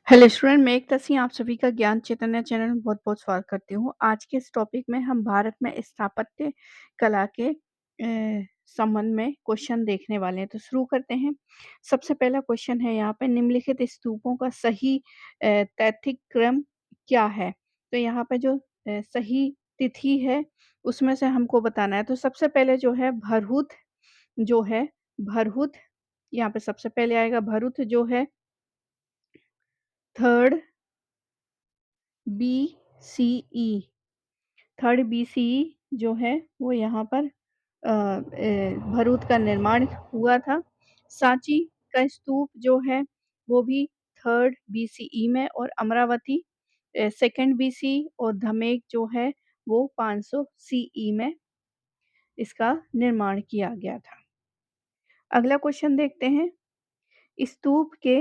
Hello student, मैं एक तस्वीर आप सभी का ज्ञान चैतन्य चैनल में बहुत-बहुत स्वागत करती हूँ। आज के इस टॉपिक में हम भारत में स्थापत्य कला के संबंध में क्वेश्चन देखने वाले हैं। तो शुरू करते हैं। सबसे पहला क्वेश्चन है यहाँ पे निम्नलिखित स्तूपों का सही तैथिक क्रम क्या है? तो यहाँ पे जो सही तिथि है उसमें से हमको बताना है। तो सबसे पहले जो है भरहुत यहाँ पे सबसे पहले आएगा भरुथ जो है 3rd बीसीई थर्ड बीसीई जो है वो यहाँ पर भरूच का निर्माण हुआ था। सांची का स्तूप जो है वो भी 3rd बीसीई में और अमरावती 2nd बीसी और धमेक जो है वो 500 सीई में इसका निर्माण किया गया था। अगला क्वेश्चन देखते हैं। स्तूप के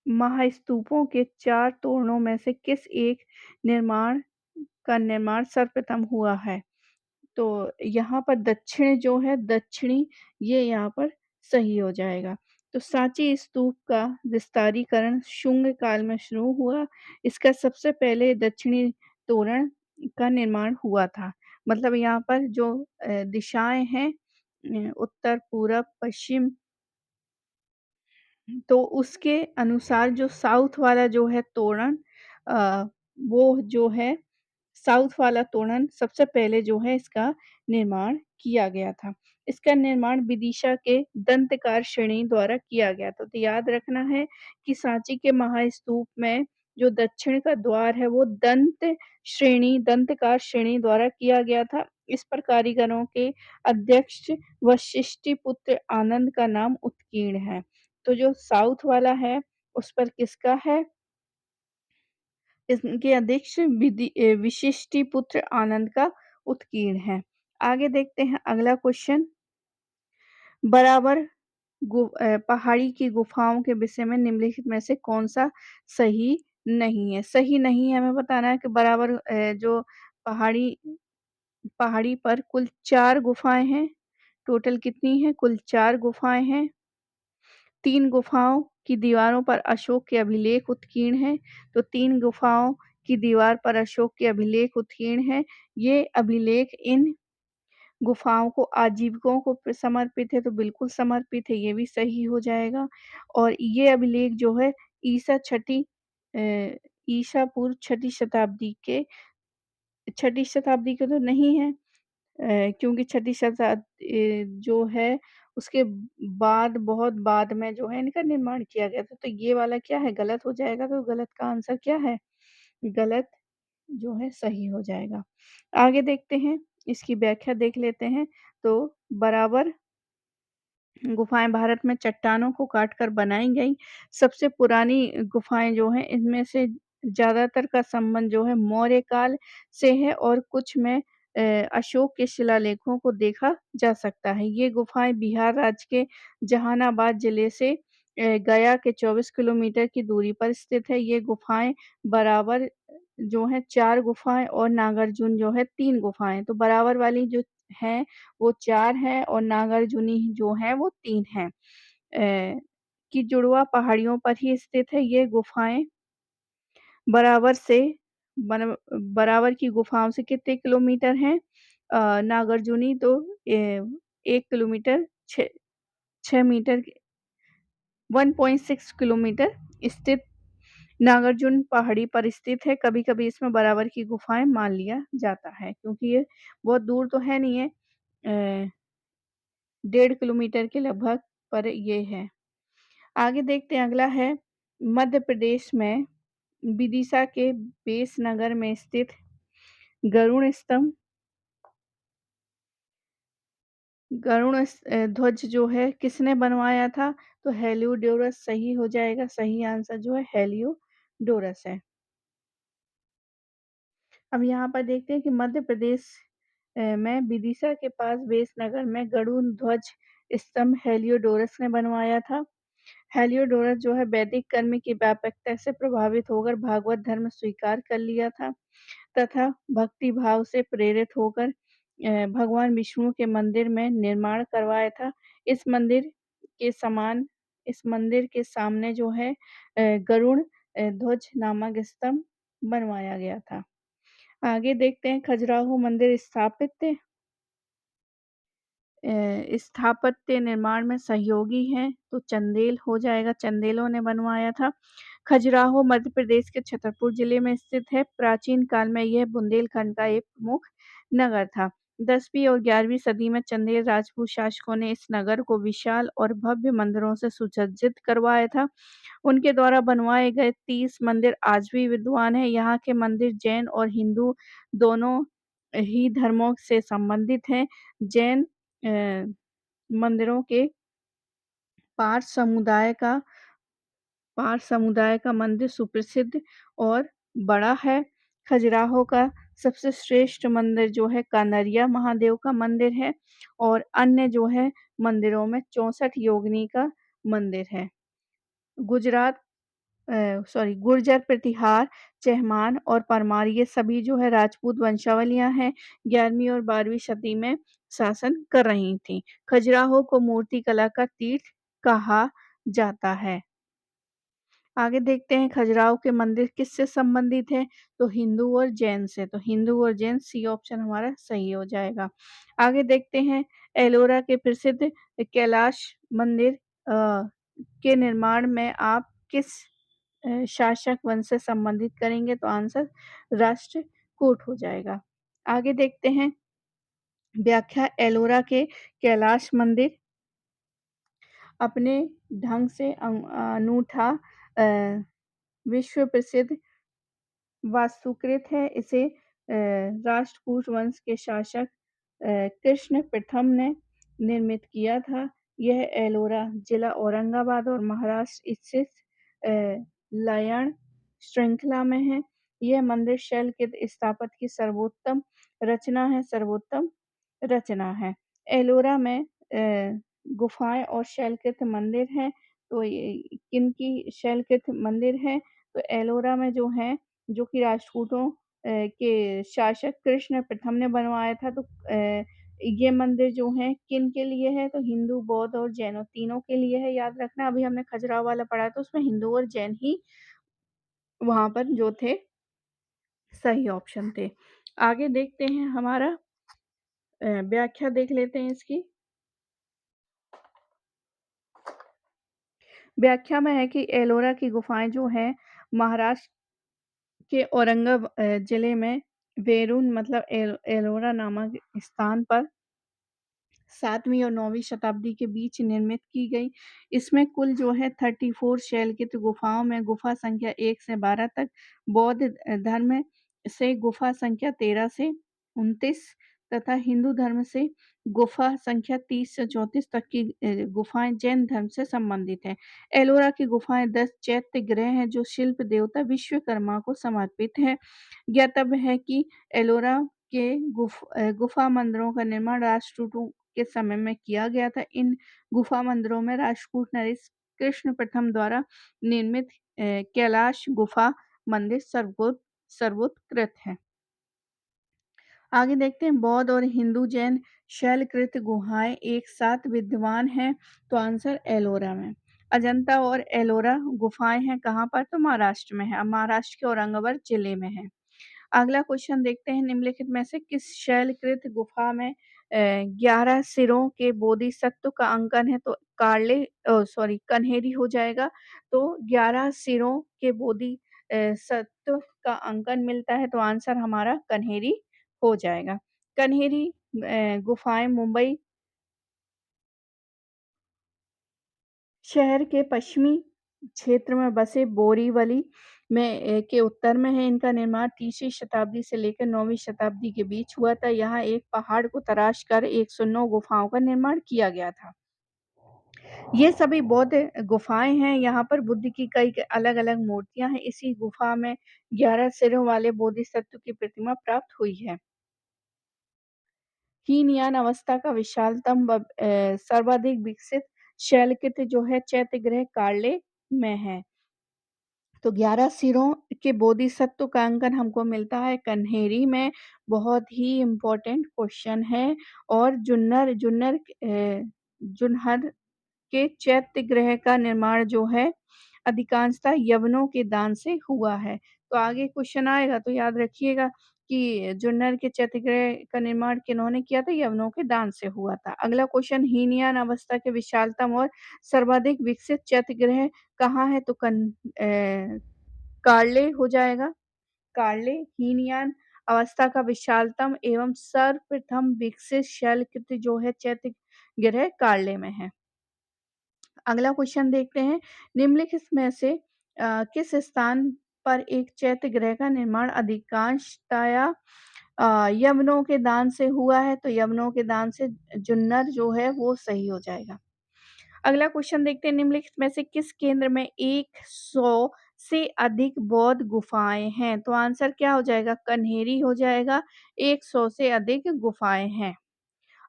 महास्तूपों के 4 तोरणों में से किस एक निर्माण सर्वप्रथम हुआ है? तो यहाँ पर दक्षिणी ये यहाँ पर सही हो जाएगा। तो सांची स्तूप का विस्तारीकरण शुंग काल में शुरू हुआ। इसका सबसे पहले दक्षिणी तोरण का निर्माण हुआ था। मतलब यहाँ पर जो दिशाएँ हैं उत्तर, पूरब, पश्चिम तो उसके अनुसार जो साउथ वाला जो है तोरण अ, वो जो है साउथ वाला तोरण सबसे पहले जो है इसका निर्माण किया गया था। इसका निर्माण विदिशा के दंतकार श्रेणी द्वारा किया गया था। तो याद रखना है कि सांची के महास्तूप में जो दक्षिण का द्वार है वो दंतकार श्रेणी द्वारा किया गया था। इस पर कारीगरों के अध्यक्ष वशिष्ठिपुत्र आनंद का नाम उत्कीर्ण है। तो जो साउथ वाला है उस पर किसका है? इनके अध्यक्ष विशिष्टिपुत्र आनंद का उत्कीर्ण है। आगे देखते हैं अगला क्वेश्चन। बराबर पहाड़ी की गुफाओं के विषय में निम्नलिखित में से कौन-सा सही नहीं है? सही नहीं है हमें बताना है कि बराबर जो पहाड़ी पहाड़ी पर कुल 4 गुफाएँ हैं। टोटल कितनी हैं? कुल 4 गुफाएँ हैं। 3 गुफाओं की दीवारों पर अशोक के अभिलेख उत्कीर्ण हैं। तो 3 गुफाओं की दीवार पर अशोक के अभिलेख उत्कीर्ण हैं। ये अभिलेख इन गुफाओं को आजीविकों को समर्पित है, तो बिल्कुल समर्पित है, ये भी सही हो जाएगा। और ये अभिलेख जो है ईसा छठी अ, ईसा पूर्व छठी शताब्दी के तो नहीं है क्योंकि छठी जो है उसके बाद बहुत बाद में जो है इनका निर्माण किया गया था। तो ये वाला क्या है? गलत हो जाएगा, तो गलत का आंसर क्या है? गलत जो है सही हो जाएगा। आगे देखते हैं, इसकी व्याख्या देख लेते हैं। तो बराबर गुफाएँ भारत में चट्टानों को काटकर बनाई गई सबसे पुरानी गुफाएँ जो हैं इनमें से ज़्यादातर का संबंध जो है मौर्य काल से है और कुछ में अशोक के शिलालेखों को देखा जा सकता है। ये गुफाएँ बिहार राज्य के जहानाबाद जिले से गया के 24 किलोमीटर की दूरी पर स्थित है। ये गुफाएँ बराबर जो हैं 4 गुफाएँ और नागार्जुन जो है 3 गुफाएँ। तो बराबर वाली जो हैं वो 4 हैं और नागार्जुनी जो है वो 3 हैं। कि जुड़वा पहाड़ियों पर ही स्थित है ये गुफाएँ बराबर से बन बराबर की गुफाओं से कितने किलोमीटर हैं? नागार्जुनी तो 1 किलोमीटर 6 मीटर 1.6 किलोमीटर स्थित नागार्जुन पहाड़ी पर स्थित है। कभी-कभी इसमें बराबर की गुफाएँ मान लिया जाता है क्योंकि ये बहुत दूर तो है नहीं है 1.5 किलोमीटर के लगभग पर ये है। आगे देखते हैं अगला है मध्य प्रदेश में विदिशा के बेसनगर में स्थित गरुड़ स्तंभ ध्वज जो है किसने बनवाया था? तो हेलियोडोरस सही हो जाएगा। सही आंसर जो है हेलियोडोरस है। अब यहाँ पर देखते हैं कि मध्य प्रदेश में विदिशा के पास बेसनगर में गरुड़ ध्वज स्तंभ हेलियोडोरस ने बनवाया था। हेलियोडोरस जो है वैदिक कर्म की व्यापकता से प्रभावित होकर भागवत धर्म स्वीकार कर लिया था तथा भक्ति भाव से प्रेरित होकर भगवान विष्णु के मंदिर में निर्माण करवाया था। इस मंदिर के सामने जो है गरुड़ ध्वज नामक स्तंभ बनवाया गया था। आगे देखते हैं खजुराहो मंदिर स्थापत्य निर्माण में सहयोगी हैं, तो चंदेल हो जाएगा, चंदेलों ने बनवाया था। खजुराहो मध्य प्रदेश के छतरपुर जिले में स्थित है। प्राचीन काल में यह बुंदेलखंड का एक प्रमुख नगर था। 10वीं और 11वीं सदी में चंदेल राजपूत शासकों ने इस नगर को विशाल और भव्य मंदिरों से सुसज्जित करवाया था। उनके द्वारा बनवाए गए 30 मंदिर आज भी विद्यमान हैं। यहाँ के मंदिर जैन और हिंदू दोनों ही धर्मों से संबंधित हैं। जैन मंदिरों के पार्स समुदाय का मंदिर सुप्रसिद्ध और बड़ा है। खजुराहो का सबसे श्रेष्ठ मंदिर जो है कांदरिया महादेव का मंदिर है और अन्य जो है मंदिरों में 64 योगिनी का मंदिर है। गुजरात गुर्जर प्रतिहार, चहमान और परमार ये सभी जो है राजपूत वंशावलियाँ हैं, 11वीं और 12वीं सदी में शासन कर रही थीं। खजुराहो को मूर्तिकला का तीर्थ कहा जाता है। आगे देखते हैं खजुराहो के मंदिर किससे संबंधित है, तो हिंदू और जैन से, तो हिंदू और जैन सी ऑप्शन हमारा सही हो जाएगा। आगे देखते हैं एलोरा के प्रसिद्ध कैलाश मंदिर के निर्माण में आप किस शासक वंश से संबंधित करेंगे, तो आंसर राष्ट्रकूट हो जाएगा। आगे देखते हैं व्याख्या एलोरा के कैलाश मंदिर अपने ढंग से अनूठा विश्व प्रसिद्ध वास्तुकृत है। इसे राष्ट्रकूट वंश के शासक कृष्ण प्रथम ने निर्मित किया था। यह एलोरा जिला औरंगाबाद और महाराष्ट्र स्थित लायन श्रृंखला में है। यह मंदिर शैलकृत स्थापत्य की सर्वोत्तम रचना है। एलोरा में गुफाएं और शैलकृत मंदिर हैं। तो ये किनकी शैलकृत मंदिर है, तो एलोरा में जो है जो कि राष्ट्रकूटों के शासक कृष्ण प्रथम ने बनवाया था। तो ये मंदिर जो है किन के लिए है, तो हिंदू, बौद्ध और जैनों तीनों के लिए है। याद रखना अभी हमने खजुराहो वाला पढ़ा तो उसमें हिंदू और जैन ही वहां पर जो थे सही ऑप्शन थे। आगे देखते हैं हमारा व्याख्या देख लेते हैं इसकी। व्याख्या में है कि एलोरा की गुफाएं जो है महाराष्ट्र के जिले में वेरुन मतलब एलोरा नामक स्थान पर 7वीं और 9वीं शताब्दी के बीच निर्मित की गई। इसमें कुल जो है 34 शैलकृत गुफाओं में गुफा संख्या 1 से 12 तक, बौद्ध धर्म से गुफा संख्या 13 से 29 तथा हिंदू धर्म से गुफा संख्या 30 से 34 तक की गुफाएं जैन धर्म से संबंधित हैं। एलोरा की गुफाएं 10 चैत्य गृह हैं जो शिल्प देवता विश्वकर्मा को समर्पित है। ज्ञातव्य है कि एलोरा के गुफा मंदिरों का निर्माण राष्ट्रकूटों के समय में किया गया था। इन गुफा मंदिरों में राष्ट्रकूट नरेश कृष्ण प्रथम द्वारा निर्मित कैलाश गुफा मंदिर सर्वोत्कृष्ट है। आगे देखते हैं बौद्ध और हिंदू जैन शैलकृत गुहाएं एक साथ विद्यमान हैं, तो आंसर एलोरा में। अजंता और एलोरा गुफाएं हैं कहाँ पर, तो महाराष्ट्र में है। महाराष्ट्र के औरंगाबाद जिले में है। अगला क्वेश्चन देखते हैं निम्नलिखित में से किस शैलकृत गुफा में 11 सिरों के बोधिसत्व का अंकन है, तो कन्हेरी हो जाएगा। तो 11 सिरों के सत्व का अंकन मिलता है, तो आंसर हमारा कन्हेरी हो जाएगा। कन्हेरी गुफाएं मुंबई शहर के पश्चिमी क्षेत्र में बसे बोरीवली में के उत्तर में है। इनका निर्माण 30वीं शताब्दी से लेकर 9वीं शताब्दी के बीच हुआ था। यहाँ एक पहाड़ को तराश कर 109 गुफाओं का निर्माण किया गया था। ये सभी बौद्ध गुफाएं हैं। यहाँ पर बुद्ध की कई अलग-अलग मूर्तियां हैं। इसी गुफा में 11 सिरों वाले बोधिसत्व की प्रतिमा प्राप्त हुई है। हीनयान अवस्था का विशालतम सर्वाधिक विकसित शैलकृत जो है चैत्यगृह कार्ले में है। तो 11 सिरों के बोधिसत्व का अंकन हमको मिलता है कन्हेरी में। बहुत ही इम्पोर्टेंट क्वेश्चन है। और जुन्नर के चैत्य ग्रह का निर्माण जो है अधिकांशतः यवनों के दान से हुआ है। तो आगे क्वेश्चन आएगा तो याद रखिएगा कि जुन्नर के चैत्यगृह का निर्माण किन्होंने किया था? यवनों के दान से हुआ था। अगला क्वेश्चन हीनयान अवस्था के विशालतम और सर्वाधिक विकसित चैत्यगृह कहाँ है? तो कार्ले हो जाएगा। कार्ले हीनयान अवस्था का विशालतम एवं सर्वप्रथम विकसित शैलकृत जो है चैत्यगृह कार्ले में है। अगला क्वेश्चन देखते हैं, निम्नलिखित में से किस स्थान पर एक चैत्यगृह का निर्माण अधिकांशतया यवनों के दान से हुआ है? तो यवनों के दान से जुन्नर जो है वो सही हो जाएगा। अगला क्वेश्चन देखते हैं, निम्नलिखित में से किस केंद्र में 100 से अधिक बौद्ध गुफाएं हैं? तो आंसर क्या हो जाएगा? कन्हेरी हो जाएगा। 100 से अधिक गुफाएं हैं।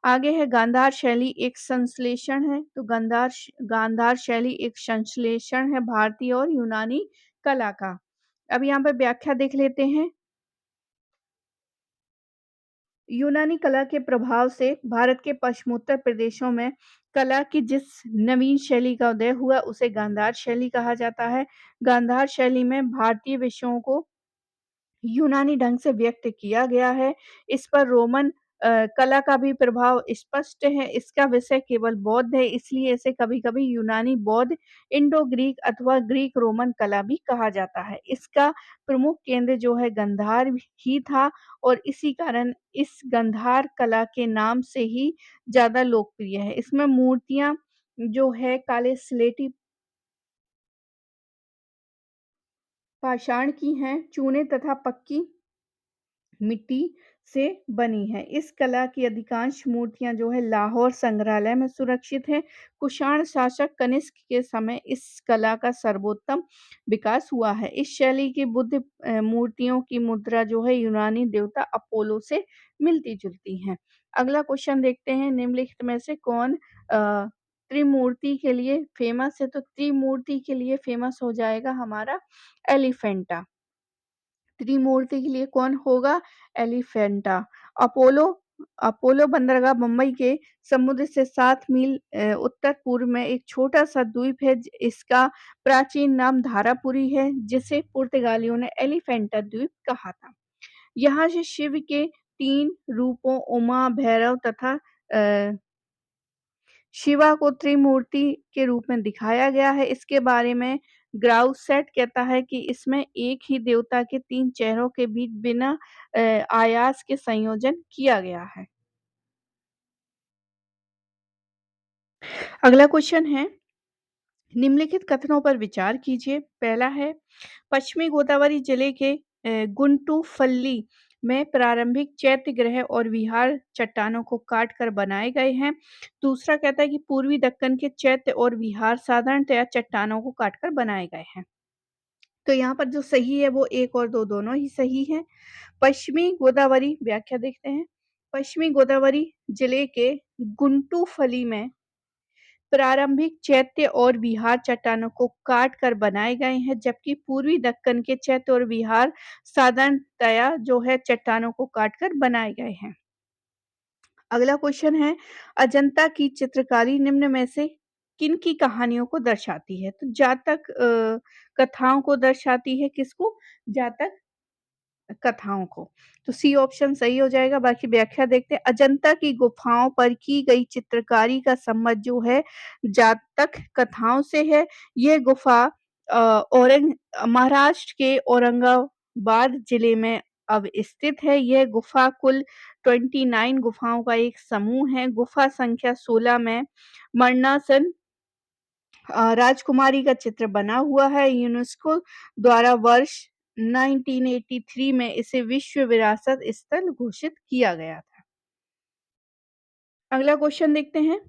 आगे है गांधार शैली एक संश्लेषण है। तो गांधार शैली एक संश्लेषण है भारतीय और यूनानी कला का। अब यहाँ पे व्याख्या देख लेते हैं। यूनानी कला के प्रभाव से भारत के पश्चिमोत्तर प्रदेशों में कला की जिस नवीन शैली का उदय हुआ उसे गांधार शैली कहा जाता है। गांधार शैली में भारतीय विषयों को यूनानी ढंग से व्यक्त किया गया है। इस पर रोमन कला का भी प्रभाव स्पष्ट है। इसका विषय केवल बौद्ध है, इसलिए इसे कभी-कभी यूनानी बौद्ध, इंडो ग्रीक अथवा ग्रीक रोमन कला भी कहा जाता है। इसका प्रमुख केंद्र जो है गंधार ही था और इसी कारण इस गंधार कला के नाम से ही ज़्यादा लोकप्रिय है। इसमें मूर्तियाँ जो है काले स्लेटी पाषाण की हैं, चूने तथा पक्की मिट्टी से बनी है। इस कला की अधिकांश मूर्तियाँ जो है लाहौर संग्रहालय में सुरक्षित हैं। कुषाण शासक कनिष्क के समय इस कला का सर्वोत्तम विकास हुआ है। इस शैली की बुद्ध मूर्तियों की मुद्रा जो है यूनानी देवता अपोलो से मिलती-जुलती हैं। अगला क्वेश्चन देखते हैं, निम्नलिखित में से कौन त्रिमूर्ति के लिए फेमस है? तो त्रिमूर्ति के लिए फेमस हो जाएगा हमारा एलिफेंटा। त्रिमूर्ति के लिए कौन होगा? एलिफेंटा। अपोलो अपोलो बंदरगाह मुंबई के समुद्र से 7 मील उत्तर-पूर्व में एक छोटा-सा द्वीप है। इसका प्राचीन नाम धारापुरी है, जिसे पुर्तगालियों ने एलिफेंटा द्वीप कहा था। यहाँ से शिव के 3 रूपों उमा, भैरव तथा शिवा को त्रिमूर्ति के रूप में दिखाया गया है। इसके बारे में ग्राउसेट कहता है कि इसमें एक ही देवता के 3 चेहरों के बीच बिना आयास के संयोजन किया गया है। अगला क्वेश्चन है, निम्नलिखित कथनों पर विचार कीजिए। पहला है, पश्चिमी गोदावरी जिले के गुंटूफल्ली में प्रारंभिक चैत्यगृह और विहार चट्टानों को काटकर बनाए गए हैं। दूसरा कहता है कि पूर्वी दक्कन के चैत्य और विहार साधारणतया चट्टानों को काटकर बनाए गए हैं। तो यहाँ पर जो सही है वो 1 और 2 दोनों ही सही हैं। पश्चिमी गोदावरी व्याख्या देखते हैं। पश्चिमी गोदावरी जिले के गुंटूफली में प्रारंभिक चैत्य और विहार चट्टानों को काट कर बनाए गए हैं, जबकि पूर्वी दक्कन के चैत्य और विहार साधारणतया जो है चट्टानों को काटकर बनाए गए हैं। अगला क्वेश्चन है, अजंता की चित्रकारी निम्न में से किन-की कहानियों को दर्शाती है? तो जातक कथाओं को दर्शाती है, किसको? जातक कथाओं को। तो सी ऑप्शन सही हो जाएगा। बाकी व्याख्या देखते हैं। अजंता की गुफाओं पर की गई चित्रकारी का संबंध जो है जातक कथाओं से है। यह गुफा महाराष्ट्र के औरंगाबाद जिले में अब स्थित है। यह गुफा कुल 29 गुफाओं का एक समूह है। गुफा संख्या 16 में मरणासन राजकुमारी का चित्र बना हुआ है। यूनेस्को द्वारा वर्ष 1983 में इसे विश्व विरासत स्थल घोषित किया गया था। अगला क्वेश्चन देखते हैं।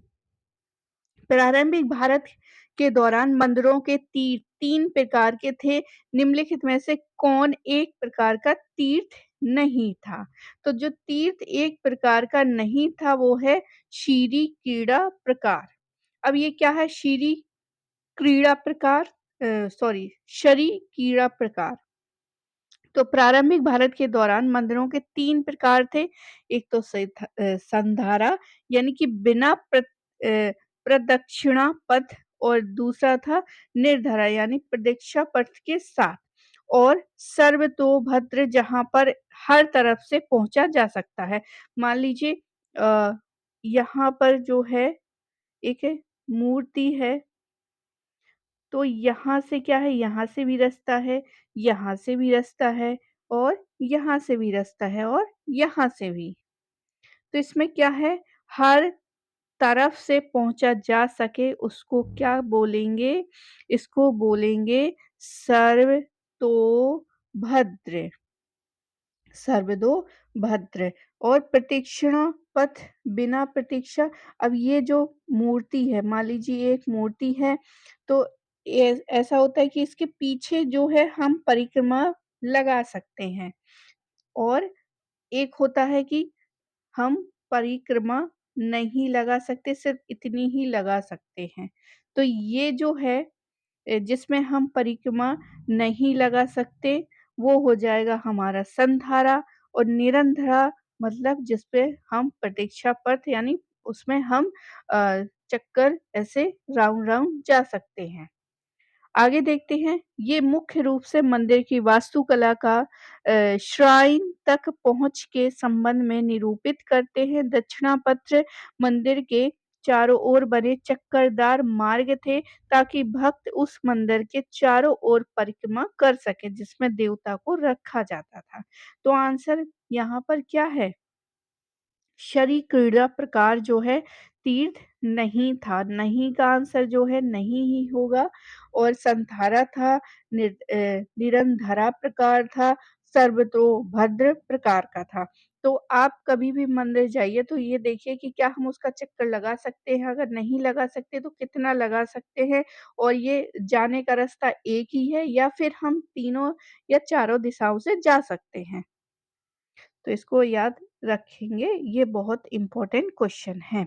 प्रारंभिक भारत के दौरान मंदिरों के 3 प्रकार के थे। निम्नलिखित में से कौन एक प्रकार का तीर्थ नहीं था? तो जो तीर्थ एक प्रकार का नहीं था वो है शीरी क्रीड़ा प्रकार। अब ये क्या है? क्रीड़ा प्रकार सॉरी शरी क्रीड़ा प्रकार। तो प्रारंभिक भारत के दौरान मंदिरों के 3 प्रकार थे। एक तो संधारा यानी कि बिना प्रदक्षिणा पथ और दूसरा था निर्धरा यानी प्रतीक्षा पथ के साथ और सर्वतोभद्र जहाँ पर हर तरफ से पहुँचा जा सकता है। मान लीजिए अ, यहाँ पर जो है एक मूर्ति है, तो यहाँ से क्या है, यहाँ से भी रास्ता है, यहाँ से भी रास्ता है और यहाँ से भी रास्ता है और यहाँ से भी। तो इसमें क्या है, हर तरफ से पहुँचा जा सके उसको क्या बोलेंगे? इसको बोलेंगे सर्वतोभद्र, सर्वतोभद्र। और प्रतीक्षणा पथ बिना प्रतीक्षा, अब ये जो मूर्ति है, मान लीजिए एक मूर्ति है, तो ऐसा होता है कि इसके पीछे जो है हम परिक्रमा लगा सकते हैं और एक होता है कि हम परिक्रमा नहीं लगा सकते, सिर्फ़ इतनी ही लगा सकते हैं। तो ये जो है जिसमें हम परिक्रमा नहीं लगा सकते, वो हो जाएगा हमारा संधारा। और निरंतरा मतलब जिस पे हम प्रतीक्षा पथ यानी उसमें हम चक्कर ऐसे राउंड-राउंड जा सकते हैं। आगे देखते हैं, ये मुख्य रूप से मंदिर की वास्तुकला का श्राइन तक पहुँच के संबंध में निरूपित करते हैं। दक्षिणापथ मंदिर के चारों ओर बने चक्करदार मार्ग थे, ताकि भक्त उस मंदिर के चारों ओर परिक्रमा कर सकें, जिसमें देवता को रखा जाता था। तो आंसर यहाँ पर क्या है? शरीर क्रीड़ा प्रकार जो है तीर्थ नहीं था, नहीं का आंसर जो है नहीं ही होगा। और संधारा था, निरंधरा प्रकार था, सर्वतोभद्र प्रकार का था। तो आप कभी भी मंदिर जाइए तो ये देखिए कि क्या हम उसका चक्कर लगा सकते हैं, अगर नहीं लगा सकते तो कितना लगा सकते हैं और ये जाने का रास्ता एक ही है या फिर हम तीनों या चारों दिशाओं से जा सकते हैं। तो इसको याद रखेंगे, ये बहुत इम्पोर्टेंट क्वेश्चन है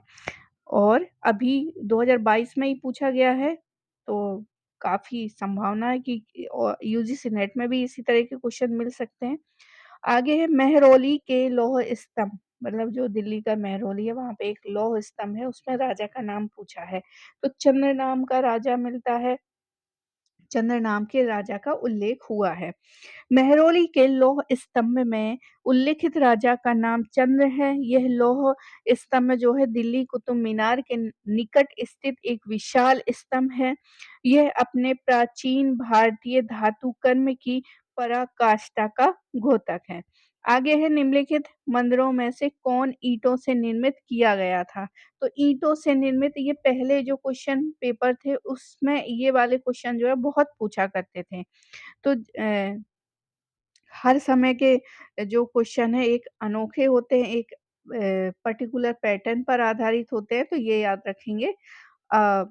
और अभी 2022 में ही पूछा गया है, तो काफ़ी संभावना है कि यूजीसी नेट में भी इसी तरह के क्वेश्चन मिल सकते हैं। आगे है मेहरौली के लौह स्तंभ, मतलब जो दिल्ली का मेहरौली है वहाँ पे एक लौह स्तंभ है, उसमें राजा का नाम पूछा है। तो चंद्र नाम का राजा मिलता है, चंद्र नाम के राजा का उल्लेख हुआ है। मेहरौली के लौह स्तंभ में उल्लिखित राजा का नाम चंद्र है। यह लौह स्तंभ जो है दिल्ली कुतुब मीनार के निकट स्थित एक विशाल स्तंभ है। यह अपने प्राचीन भारतीय धातु कर्म की पराकाष्ठा का द्योतक है। आगे है, निम्नलिखित मंदिरों में से कौन ईंटों से निर्मित किया गया था? तो ईंटों से निर्मित, ये पहले जो क्वेश्चन पेपर थे उसमें ये वाले क्वेश्चन जो है बहुत पूछा करते थे। तो हर समय के जो क्वेश्चन है एक अनोखे होते हैं, एक पर्टिकुलर पैटर्न पर आधारित होते हैं, तो ये याद रखेंगे। अ,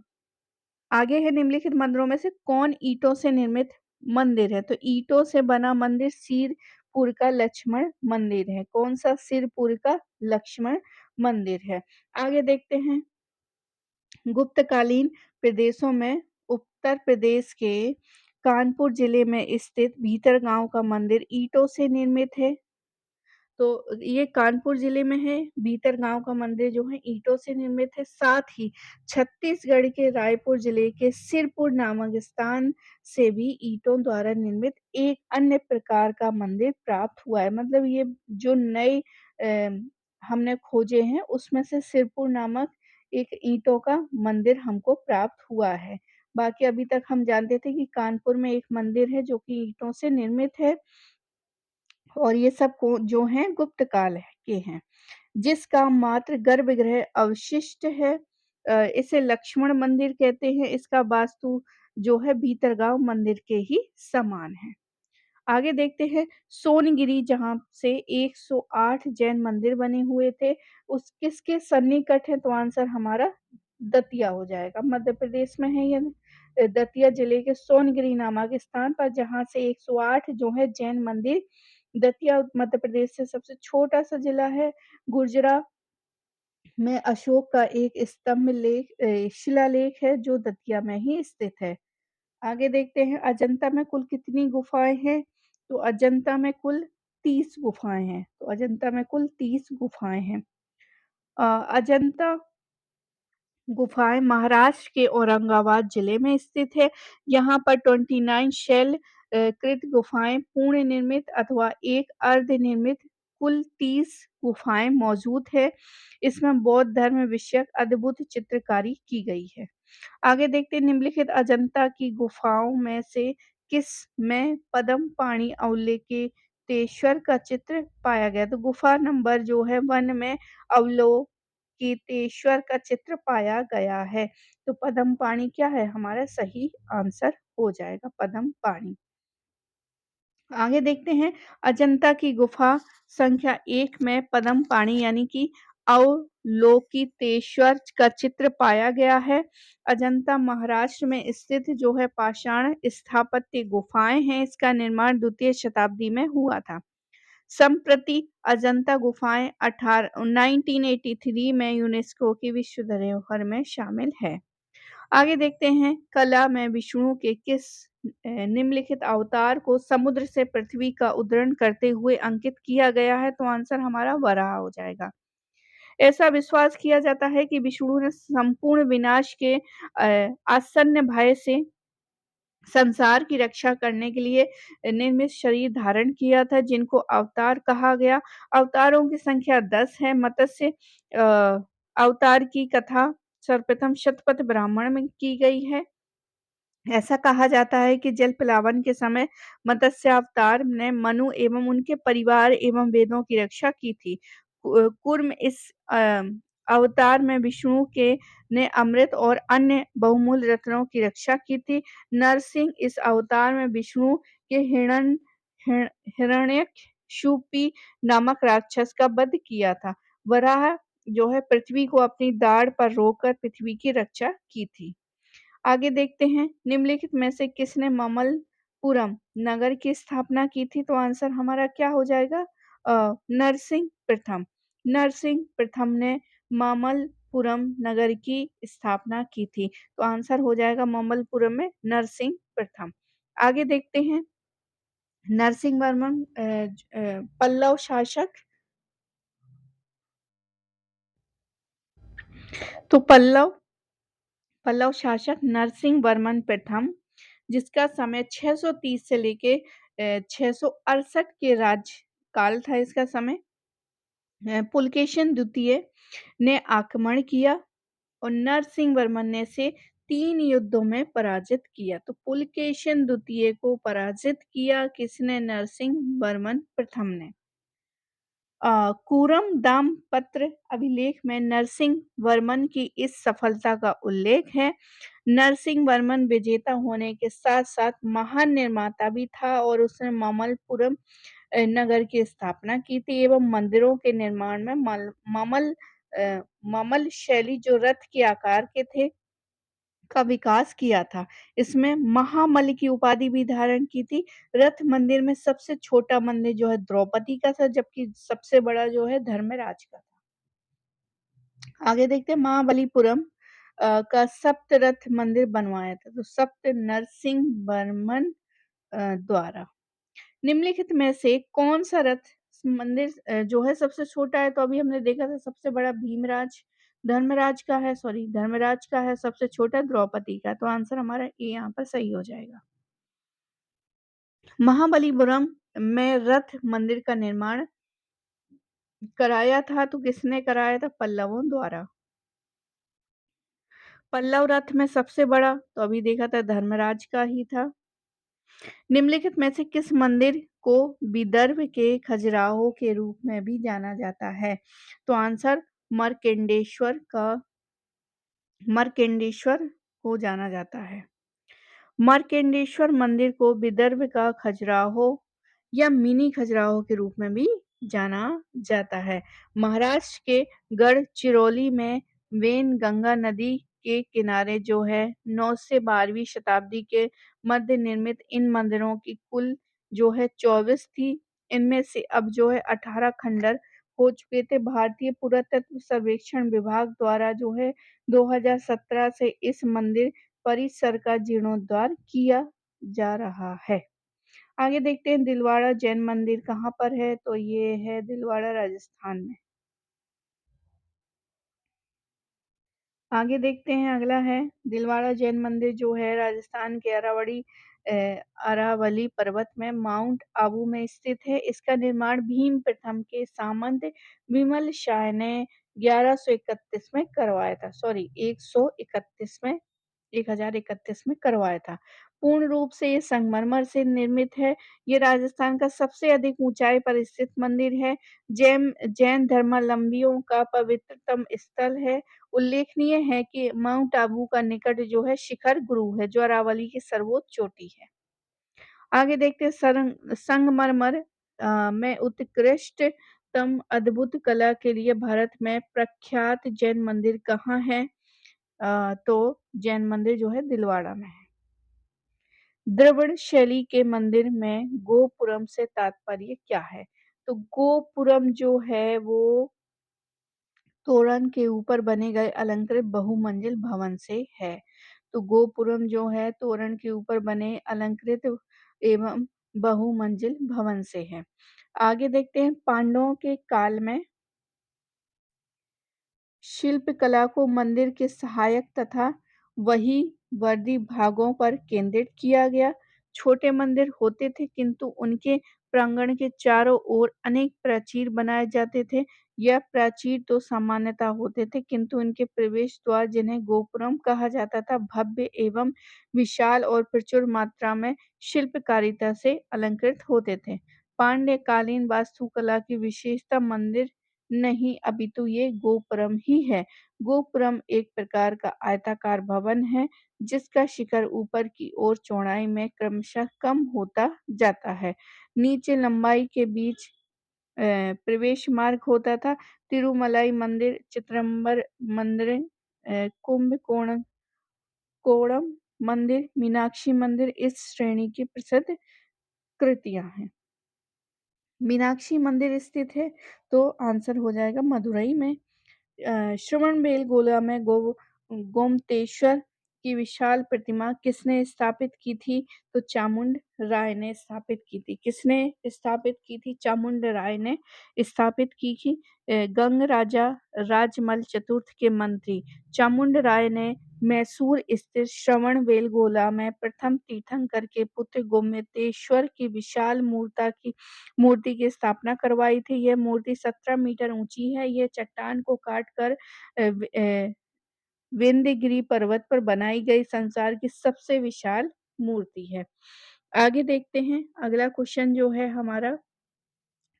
आगे है, निम्नलिखित मंदिरों में से कौन ईंटों से निर्मित मंदिर है? तो ईंटों से बना मंदिर सिरपुर का लक्ष्मण मंदिर है। कौन-सा? सिरपुर का लक्ष्मण मंदिर है। आगे देखते हैं, गुप्तकालीन प्रदेशों में उत्तर प्रदेश के कानपुर जिले में स्थित भीतरगाँव का मंदिर ईंटों से निर्मित है। तो ये कानपुर जिले में है, भीतरगाँव का मंदिर जो है ईंटों से निर्मित है। साथ ही छत्तीसगढ़ के रायपुर जिले के सिरपुर नामक स्थान से भी ईंटों द्वारा निर्मित एक अन्य प्रकार का मंदिर प्राप्त हुआ है। मतलब ये जो नए हमने खोजे हैं उसमें से सिरपुर नामक एक ईंटों का मंदिर हमको प्राप्त हुआ है। बाकी अभी तक हम जानते थे कि कानपुर में एक मंदिर है जो कि ईंटों से निर्मित है और ये सब को जो हैं गुप्त काल के हैं, जिसका मात्र गर्भगृह अवशिष्ट है। इसे लक्ष्मण मंदिर कहते हैं। इसका वास्तु जो है भीतरगाँव मंदिर के ही समान है। आगे देखते हैं, सोनगिरी जहाँ से 108 जैन मंदिर बने हुए थे, उस किसके सन्निकट है? तो आंसर हमारा दतिया हो जाएगा। मध्य प्रदेश में है ये दतिया जिले के सोनगिरी नामक स्थान पर, जहाँ से 108 जो है जैन मंदिर। दतिया मध्य प्रदेश से सबसे छोटा-सा जिला है। गुर्जरा में अशोक का एक स्तंभ शिलालेख है जो दतिया में ही स्थित है। आगे देखते हैं, अजंता में कुल कितनी गुफाएँ हैं? तो अजंता में कुल 30 गुफाएँ हैं। तो अजंता में कुल 30 गुफाएँ हैं। अजंता गुफाएँ महाराष्ट्र के औरंगाबाद जिले में स्थित है। यहाँ पर 29 कृत गुफाएँ पूर्ण निर्मित अथवा एक अर्धनिर्मित कुल 30 गुफाएँ मौजूद है। इसमें बौद्ध धर्म विषयक अद्भुत चित्रकारी की गई है। आगे देखते हैं निम्नलिखित अजंता की गुफाओं में से किस में पद्म पाणी अवलोकितेश्वर का चित्र पाया गया? तो गुफा नंबर जो है 1 में अवलोकितेश्वर का चित्र पाया गया है। तो पद्म पाणी क्या है? हमारा सही आंसर हो जाएगा पद्म पाणी। आगे देखते हैं अजंता की गुफा संख्या 1 में पद्म पाणी यानी कि अवलोकितेश्वर का चित्र पाया गया है। अजंता महाराष्ट्र में स्थित जो है पाषाण स्थापत्य गुफाएं हैं। इसका निर्माण द्वितीय शताब्दी में हुआ था। संप्रति अजंता गुफाएं 1983 में यूनेस्को की विश्व धरोहर में शामिल है। आगे देखते हैं कला में विष्णु के किस निम्नलिखित अवतार को समुद्र से पृथ्वी का उद्धरण करते हुए अंकित किया गया है? तो आंसर हमारा वराह हो जाएगा। ऐसा विश्वास किया जाता है कि विष्णु ने संपूर्ण विनाश के आसन्न भय से संसार की रक्षा करने के लिए निर्मित शरीर धारण किया था जिनको अवतार कहा गया। अवतारों की संख्या 10 है। मत्स्य अवतार की कथा सर्वप्रथम शतपथ ब्राह्मण में की गई है। ऐसा कहा जाता है कि जल प्लावन के समय मत्स्यावतार ने मनु एवं उनके परिवार एवं वेदों की रक्षा की थी। कूर्म इस अवतार में विष्णु के ने अमृत और अन्य बहुमूल्य रत्नों की रक्षा की थी। नरसिंह इस अवतार में विष्णु के हिरण्यकशिपु नामक राक्षस का वध किया था। वराह जो है पृथ्वी को अपनी दाढ़ पर रोककर पृथ्वी की रक्षा की थी। आगे देखते हैं निम्नलिखित में से किसने ममल्लपुरम नगर की स्थापना की थी? तो आंसर हमारा क्या हो जाएगा? नरसिंह प्रथम। नरसिंह प्रथम ने ममल्लपुरम नगर की स्थापना की थी। तो आंसर हो जाएगा ममल्लपुरम में नरसिंह प्रथम। आगे देखते हैं नरसिंह वर्मन पल्लव शासक। तो पल्लव शासक नरसिंह वर्मन प्रथम जिसका समय 630 से लेके 668 के राज्यकाल था इसका समय। पुलकेशिन द्वितीय ने आक्रमण किया और नरसिंह वर्मन ने इसे 3 युद्धों में पराजित किया। तो पुलकेशिन द्वितीय को पराजित किया किसने? नरसिंह वर्मन प्रथम ने। कूरम दामपत्र अभिलेख में नरसिंह वर्मन की इस सफलता का उल्लेख है। नरसिंह वर्मन विजेता होने के साथ-साथ महान निर्माता भी था और उसने ममल्लपुरम नगर की स्थापना की थी एवं मंदिरों के निर्माण में ममल शैली जो रथ के आकार के थे का विकास किया था। इसमें महामल्ल की उपाधि भी धारण की थी। रथ मंदिर में सबसे छोटा मंदिर जो है द्रौपदी का था जबकि सबसे बड़ा जो है धर्मराज का था। आगे देखते हैं महाबलीपुरम का सप्त रथ मंदिर बनवाया था। तो सप्त नरसिंह वर्मन द्वारा। निम्नलिखित में से कौन सा रथ मंदिर जो है सबसे छोटा है? तो अभी हमने देखा था सबसे बड़ा धर्मराज का है, सबसे छोटा द्रौपदी का। तो आंसर हमारा ए यहाँ पर सही हो जाएगा। महाबलीपुरम में रथ मंदिर का निर्माण कराया था तो किसने कराया था? पल्लवों द्वारा। पल्लव रथ में सबसे बड़ा तो अभी देखा था धर्मराज का ही था। निम्नलिखित में से किस मंदिर को विदर्भ के खजुराहो के रूप में भी जाना जाता है? तो आंसर मर्केंडेश्वर को जाना जाता है। मार्कंडेश्वर मंदिर को विदर्भ का खजुराहो या मिनी खजुराहो के रूप में भी जाना जाता है। महाराष्ट्र के गढ़चिरौली में वेनगंगा नदी के किनारे जो है 9 से 12वीं शताब्दी के मध्य निर्मित इन मंदिरों की कुल जो है 24 थी। इनमें से अब जो है 18 खंडर हो चुके थे। भारतीय पुरातत्व सर्वेक्षण विभाग द्वारा जो है 2017 से इस मंदिर परिसर का जीर्णोद्धार किया जा रहा है। आगे देखते हैं दिलवाड़ा जैन मंदिर कहाँ पर है? तो ये है दिलवाड़ा राजस्थान में। आगे देखते हैं, अगला है दिलवाड़ा जैन मंदिर जो है राजस्थान के अ, अरावली पर्वत में माउंट आबू में स्थित है। इसका निर्माण भीम प्रथम के सामंत विमल शाह ने 1131 में करवाया था। सॉरी 131 में 1031 में करवाया था। पूर्ण रूप से ये संगमरमर से निर्मित है। ये राजस्थान का सबसे अधिक ऊँचाई पर स्थित मंदिर है। जैन धर्मावलंबियों का पवित्रतम स्थल है। उल्लेखनीय है कि माउंट आबू का निकट जो है शिखर गुरु है, जो अरावली की सर्वोच्च चोटी है। आगे देखते हैं संगमरमर में उत्कृष्टतम अद्भुत कला के लिए भारत में प्रख्यात जैन मंदिर कहाँ है? तो जैन मंदिर जो है दिलवाड़ा में है। द्रविड़ शैली के मंदिर में गोपुरम से तात्पर्य क्या है? तो गोपुरम जो है वो तोरण के ऊपर बने गए अलंकृत बहुमंजिल भवन से है। तो गोपुरम जो है तोरण के ऊपर बने अलंकृत एवं बहुमंजिल भवन से है। आगे देखते हैं, पांडवों के काल में शिल्पकला को मंदिर के सहायक तथा वही वर्दी भागों पर केंद्रित किया गया। छोटे मंदिर होते थे किंतु उनके प्रांगण के चारों ओर अनेक प्राचीर बनाए जाते थे। यह प्राचीर तो सामान्यतः होते थे किंतु इनके प्रवेश द्वार जिन्हें गोपुरम कहा जाता था भव्य एवं विशाल और प्रचुर मात्रा में शिल्पकारिता से अलंकृत होते थे। पांड्यकालीन वास्तुकला की विशेषता मंदिर नहीं, अपितु ये गोपुरम ही है। गोपुरम एक प्रकार का आयताकार भवन है, जिसका शिखर ऊपर की ओर चौड़ाई में क्रमशः कम होता जाता है। नीचे लंबाई के बीच प्रवेश मार्ग होता था। तिरुमलाई मंदिर, चिदंबरम मंदिर, कुंभकोणम कोणम मंदिर, मीनाक्षी मंदिर इस श्रेणी की प्रसिद्ध कृतियां हैं। मीनाक्षी मंदिर स्थित है, तो आंसर हो जाएगा मदुरई में। श्रवणबेलगोला में गोमतेश्वर की विशाल प्रतिमा किसने स्थापित की थी? तो चामुंड राय ने स्थापित की थी। किसने स्थापित की थी? चामुंड राय ने स्थापित की थी। गंग राजा राजमल चतुर्थ के मंत्री चामुंड राय ने मैसूर स्थित श्रवणबेलगोला में प्रथम तीर्थंकर के पुत्र गोमतेश्वर की विशाल मूर्ति की स्थापना करवाई थी। यह मूर्ति 17 मीटर ऊंची है। यह चट्टान को काट कर विंध्यगिरि पर्वत पर बनाई गई संसार की सबसे विशाल मूर्ति है। आगे देखते हैं, अगला क्वेश्चन जो है हमारा,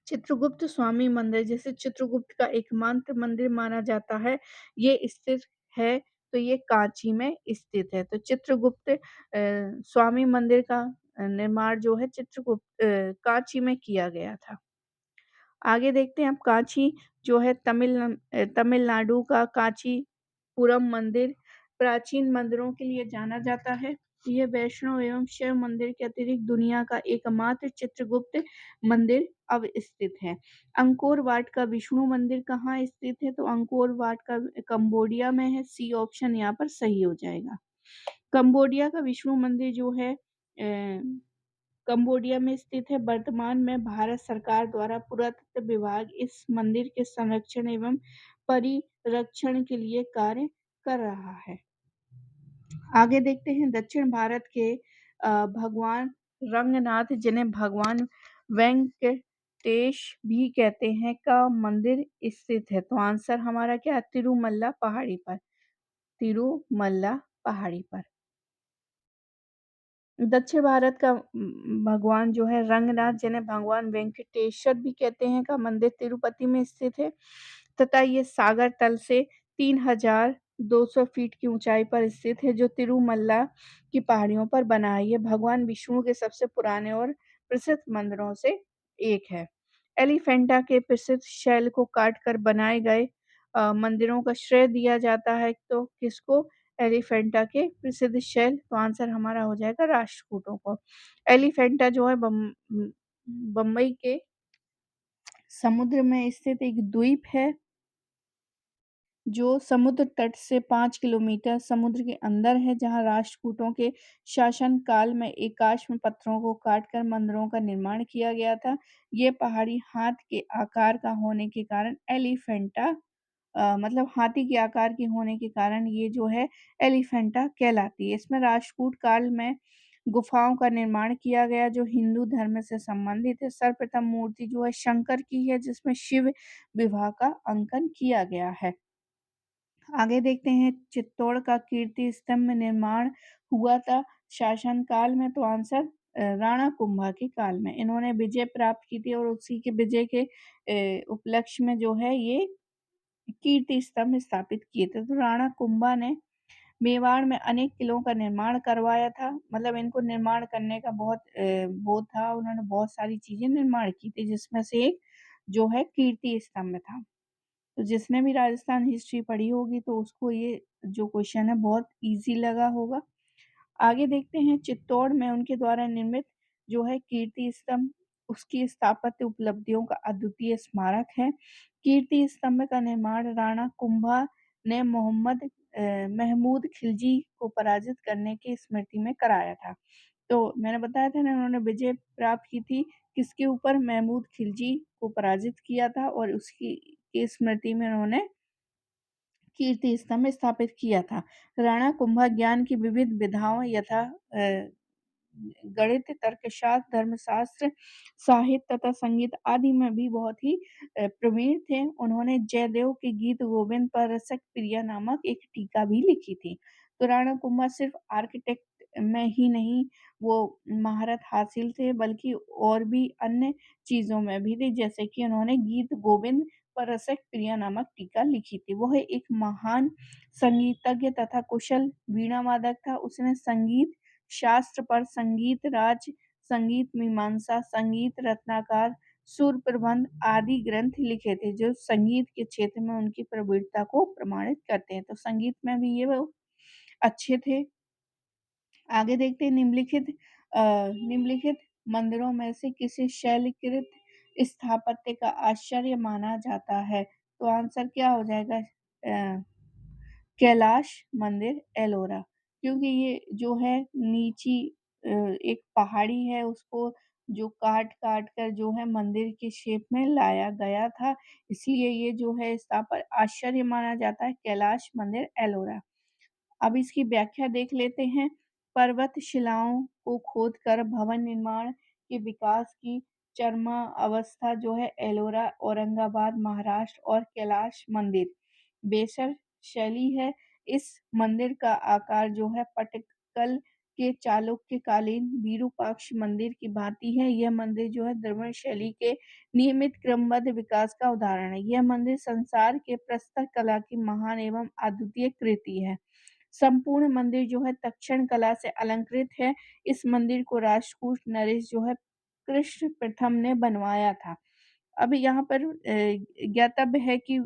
चित्रगुप्त स्वामी मंदिर जिसे चित्रगुप्त का एकमात्र मंदिर माना जाता है, ये स्थित है, तो ये कांची में स्थित है। तो चित्रगुप्त स्वामी मंदिर का निर्माण जो है चित्रगुप्त कांची में किया गया था। आगे देखते हैं, अब कांची जो है तमिलनाडु का कांचीपुरम मंदिर प्राचीन मंदिरों के लिए जाना जाता है। यह वैष्णव एवं शैव मंदिर के अतिरिक्त दुनिया का एकमात्र चित्रगुप्त मंदिर अब स्थित है। अंकोर वाट का विष्णु मंदिर कहाँ स्थित है? तो अंकोर वाट का कंबोडिया में है। सी ऑप्शन यहाँ पर सही हो जाएगा। कंबोडिया का विष्णु मंदिर जो है कंबोडिया में स्थित है। वर्तमान में भारत सरकार द्वारा पुरातत्व विभाग इस मंदिर के संरक्षण एवं परिरक्षण के लिए कार्य कर रहा है। आगे देखते हैं, दक्षिण भारत के भगवान रंगनाथ जिन्हें भगवान वेंकटेश भी कहते हैं का मंदिर स्थित है। तो आंसर हमारा क्या है? तिरुमल्ला पहाड़ी पर। तिरुमल्ला पहाड़ी पर। दक्षिण भारत का भगवान जो है रंगनाथ जिन्हें भगवान वेंकटेश्वर भी कहते हैं का मंदिर तिरुपति में स्थित है तथा ये सागर तल से 3200 फीट की ऊंचाई पर स्थित है, जो तिरुमल्ला की पहाड़ियों पर बना है। ये भगवान विष्णु के सबसे पुराने और प्रसिद्ध मंदिरों से एक है। एलिफेंटा के प्रसिद्ध शैल को काटकर बनाए गए मंदिरों का श्रेय दिया जाता है, तो किसको? एलिफेंटा के प्रसिद्ध शैल। तो आंसर हमारा हो जाएगा राष्ट्रकूटों को। एलिफेंटा जो है बम्बई के समुद्र में स्थित एक द्वीप है, जो समुद्र तट से 5 किलोमीटर समुद्र के अंदर है, जहां राष्ट्रकूटों के शासन काल में एकाश्म पत्थरों को काटकर मंदिरों का निर्माण किया गया था। ये पहाड़ी हाथ के आकार का होने के कारण एलिफेंटा मतलब हाथी के आकार की होने के कारण ये जो है एलिफेंटा कहलाती है। इसमें राष्ट्रकूट काल में गुफाओं का निर्माण किया गया जो हिंदू धर्म से संबंधित है। सर्वप्रथम मूर्ति जो है शंकर की है जिसमें शिव विवाह का अंकन किया गया है। आगे देखते हैं चित्तौड़ का कीर्ति स्तंभ निर्माण हुआ था शासन काल में, तो आंसर राणा कुंभा के काल में। इन्होंने विजय प्राप्त की थी और उसी के विजय के उपलक्ष्य में जो है ये कीर्ति स्तंभ स्थापित किए थे। तो राणा कुंभा ने मेवाड़ में अनेक किलों का निर्माण करवाया था। मतलब इनको निर्माण करने का बहुत वो था, उन्होंने बहुत सारी चीजें निर्माण की थी जिसमें से एक जो है कीर्ति स्तंभ था। तो जिसने भी राजस्थान हिस्ट्री पढ़ी होगी तो उसको ये जो क्वेश्चन है बहुत इजी लगा होगा। आगे देखते हैं चित्तौड़ में उनके द्वारा निर्मित जो है कीर्ति स्तंभ, उसकी स्थापत्य उपलब्धियों का अद्वितीय स्मारक है। कीर्ति स्तंभ का निर्माण राणा कुंभा ने मोहम्मद महमूद खिलजी को पराजित करने की स्मृति में कराया था। तो मैंने बताया था ना उन्होंने विजय प्राप्त की थी किसके ऊपर, महमूद खिलजी को पराजित किया था और उसकी की स्मृति में उन्होंने कीर्ति स्तंभ स्थापित किया था। राणा कुंभा ज्ञान की विविध विधाओं यथा गणित, तर्कशास्त्र, धर्मशास्त्र, साहित्य तथा संगीत आदि में भी बहुत ही प्रवीण थे। उन्होंने जयदेव के गीत गोविंद पर रसक प्रिया नामक एक टीका भी लिखी थी। तो राणा कुंभा सिर्फ आर्किटेक्ट में ही नहीं वो महारत हासिल थे बल्कि और भी अन्य चीजों में भी थे, जैसे कि उन्होंने गीत गोविंद पर रसक प्रिया नामक टीका लिखी थी। वह एक महान संगीतज्ञ तथा कुशल वीणा वादक था। उसने संगीत शास्त्र पर संगीत राज, संगीत मीमांसा, संगीत रत्नाकर, सुर प्रबंध आदि ग्रंथ लिखे थे जो संगीत के क्षेत्र में उनकी प्रवीणता को प्रमाणित करते हैं। तो संगीत में भी ये वो अच्छे थे। आगे देखते हैं निम्नलिखित मंदिरों में से किसे शैलकृत स्थापत्य का आश्चर्य माना जाता है। तो आंसर क्या हो जाएगा, कैलाश मंदिर एलोरा, क्योंकि ये जो है नीची एक पहाड़ी है उसको जो काट काट कर जो है मंदिर के शेप में लाया गया था, इसलिए ये जो है स्थापत्य आश्चर्य माना जाता है कैलाश मंदिर एलोरा। अब इसकी व्याख्या देख लेते हैं। पर्वत शिलाओं को खोदकर भवन निर्माण के विकास की चरमा अवस्था जो है एलोरा, औरंगाबाद, महाराष्ट्र और कैलाश मंदिर बेसर शैली है। इस मंदिर का आकार जो है पटकल के चालुक्यकालीन विरूपाक्ष मंदिर की भांति है। यह मंदिर जो है द्रविड़ शैली के नियमित क्रमबद्ध विकास का उदाहरण है। यह मंदिर संसार के प्रस्तर कला की महान एवं अद्वितीय कृति है। संपूर्ण मंदिर जो है तक्षण कला से अलंकृत है। इस मंदिर को राष्ट्रकूट नरेश जो है कृष्ण प्रथम ने बनवाया था। अब यहाँ पर ज्ञातव्य है कि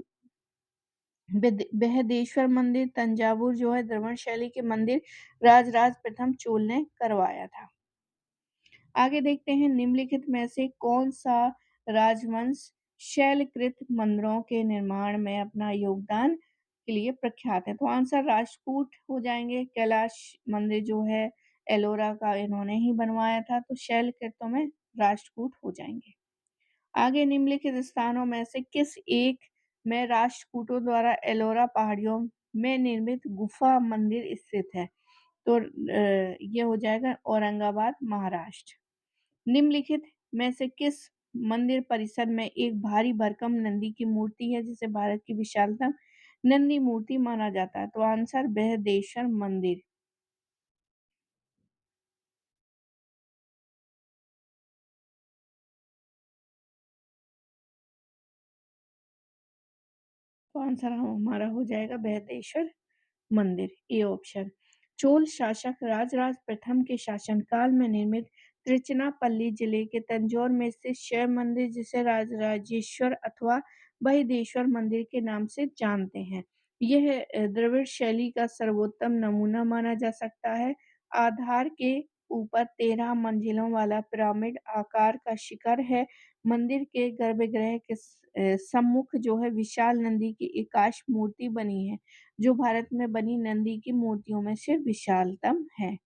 बृहदेश्वर मंदिर तंजावुर जो है द्रविड़ शैली के मंदिर राजराज प्रथम चोल ने करवाया था। आगे देखते हैं निम्नलिखित में से कौन सा राजवंश शैलकृत मंदिरों के निर्माण में अपना योगदान के लिए प्रख्यात है। तो आंसर राजपूत हो जाएंगे। कैलाश मंदिर जो है एलोरा का इन्होंने ही बनवाया था, तो शैलकृतों में राजपूत हो जाएंगे। आगे निम्नलिखित स्थानों में से किस एक में राष्ट्रकूटों द्वारा एलोरा पहाड़ियों में निर्मित गुफा मंदिर स्थित है। तो ये हो जाएगा औरंगाबाद, महाराष्ट्र। निम्नलिखित में से किस मंदिर परिसर में एक भारी भरकम नंदी की मूर्ति है जिसे भारत की विशालतम नंदी मूर्ति माना जाता है। तो आंसर बृहदेश्वर मंदिर। तो आंसर हमारा हो जाएगा बृहदेश्वर मंदिर, ए ऑप्शन। चोल शासक राजराज प्रथम के शासनकाल में निर्मित त्रिचनापल्ली जिले के तंजौर में स्थित शैव मंदिर जिसे राजराजेश्वर अथवा बृहदेश्वर मंदिर के नाम से जानते हैं। यह द्रविड़ शैली का सर्वोत्तम नमूना माना जा सकता है। आधार के ऊपर 13 मंजिलों वाला पिरामिड आकार का शिखर है। मंदिर के गर्भगृह के सम्मुख जो है विशाल नंदी की एकाश मूर्ति बनी है जो भारत में बनी नंदी की मूर्तियों में से विशालतम है।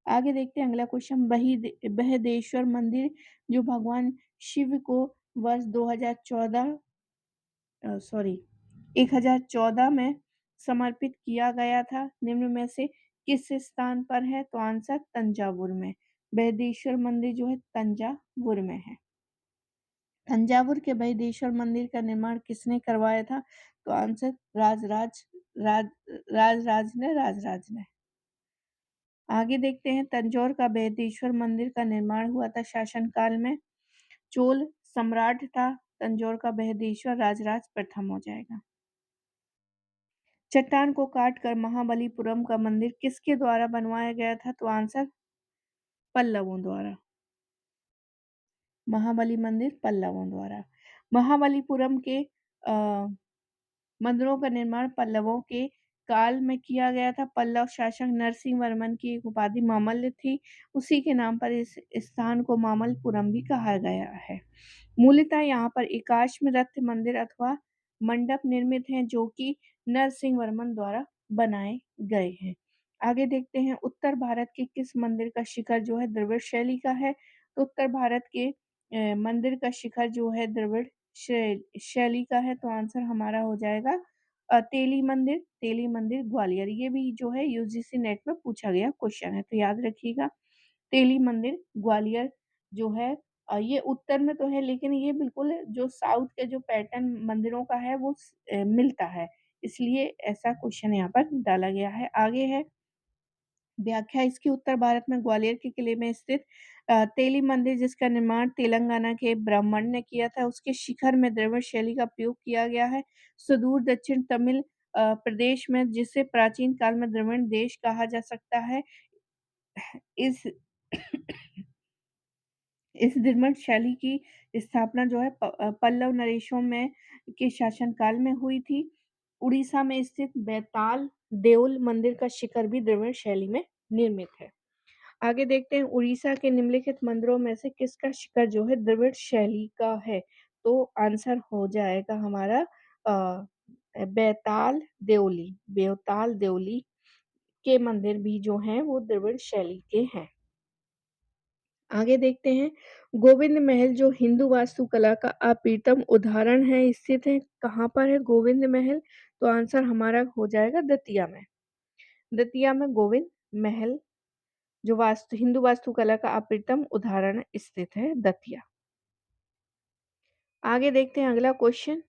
आगे देखते हैं अगला क्वेश्चन। बृहदेश्वर मंदिर जो भगवान शिव को वर्ष 2014 सॉरी 1014 में समर्पित किया गया था। निम्न में से किस स्थान पर है? तो आंसर तंजावुर में। बृहदेश्वर मंदिर जो है तंजावुर में है। तंजावुर के बृहदेश्वर मंदिर का निर्माण किसने करवाया था? तो आंसर राजराज ने। आगे देखते हैं, तंजौर का बृहदेश्वर मंदिर का निर्माण हुआ था शासनकाल में। चोल सम्राट था तंजौर का बृहदेश्वर, राजराज प्रथम हो जाएगा। चट्टान को काटकर महाबलीपुरम का मंदिर किसके द्वारा बनवाया गया था? तो आंसर पल्लवों द्वारा। महाबली मंदिर पल्लवों द्वारा। महाबलीपुरम के मंदिरों का निर्माण पल्लवों के काल में किया गया था। पल्लव शासक नरसिंह वर्मन की एक उपाधि मामल्य थी। उसी के नाम पर इस स्थान को मामल्लपुरम भी कहा गया है। मूलतः यहाँ पर एकाश्म रथ मंदिर अथवा मंडप निर्मित हैं, जो कि नरसिंह वर्मन द्वारा बनाए गए हैं। आगे देखते हैं, उत्तर भारत के किस मंदिर का शिखर जो है द्रविड़ शैली का है? तो उत्तर भारत के मंदिर का शिखर जो है द्रविड़ शैली का है। तो आंसर हमारा हो जाएगा तेली मंदिर ग्वालियर। ये भी जो है यूजीसी नेट में पूछा गया क्वेश्चन है, तो याद रखिएगा। तेली मंदिर ग्वालियर जो है ये उत्तर में तो है, लेकिन ये बिल्कुल जो साउथ के जो पैटर्न मंदिरों का है वो मिलता है, इसलिए ऐसा क्वेश्चन यहाँ पर डाला गया है। आगे है व्याख्या इसकी, उत्तर भारत में ग्वालियर के किले में स्थित तेली मंदिर, जिसका निर्माण तेलंगाना के ब्राह्मण ने किया था, उसके शिखर में द्रविड़ शैली का प्रयोग किया गया है। सुदूर दक्षिण तमिल प्रदेश में, जिसे प्राचीन काल में द्रविड़ देश कहा जा सकता है, इस इस द्रविड़ शैली की स्थापना जो है पल्लव नरेशों में के शासनकाल में हुई थी। उड़ीसा में स्थित बैताल देउल मंदिर का शिखर भी द्रविड़ शैली में निर्मित है। आगे देखते हैं, उड़ीसा के निम्नलिखित मंदिरों में से किसका शिखर जो है द्रविड़ शैली का है? तो आंसर हो जाएगा हमारा बेताल देउली के मंदिर भी जो हैं वो द्रविड़ शैली के हैं। आगे देखते हैं, गोविंद महल जो हिंदू वास्तुकला का अप्रितम उदाहरण है, स्थित है कहाँ पर है गोविंद महल? तो आंसर हमारा हो जाएगा दतिया में। दतिया में गोविंद महल जो हिंदू वास्तुकला का अप्रितम उदाहरण स्थित है, दतिया। आगे देखते हैं अगला क्वेश्चन।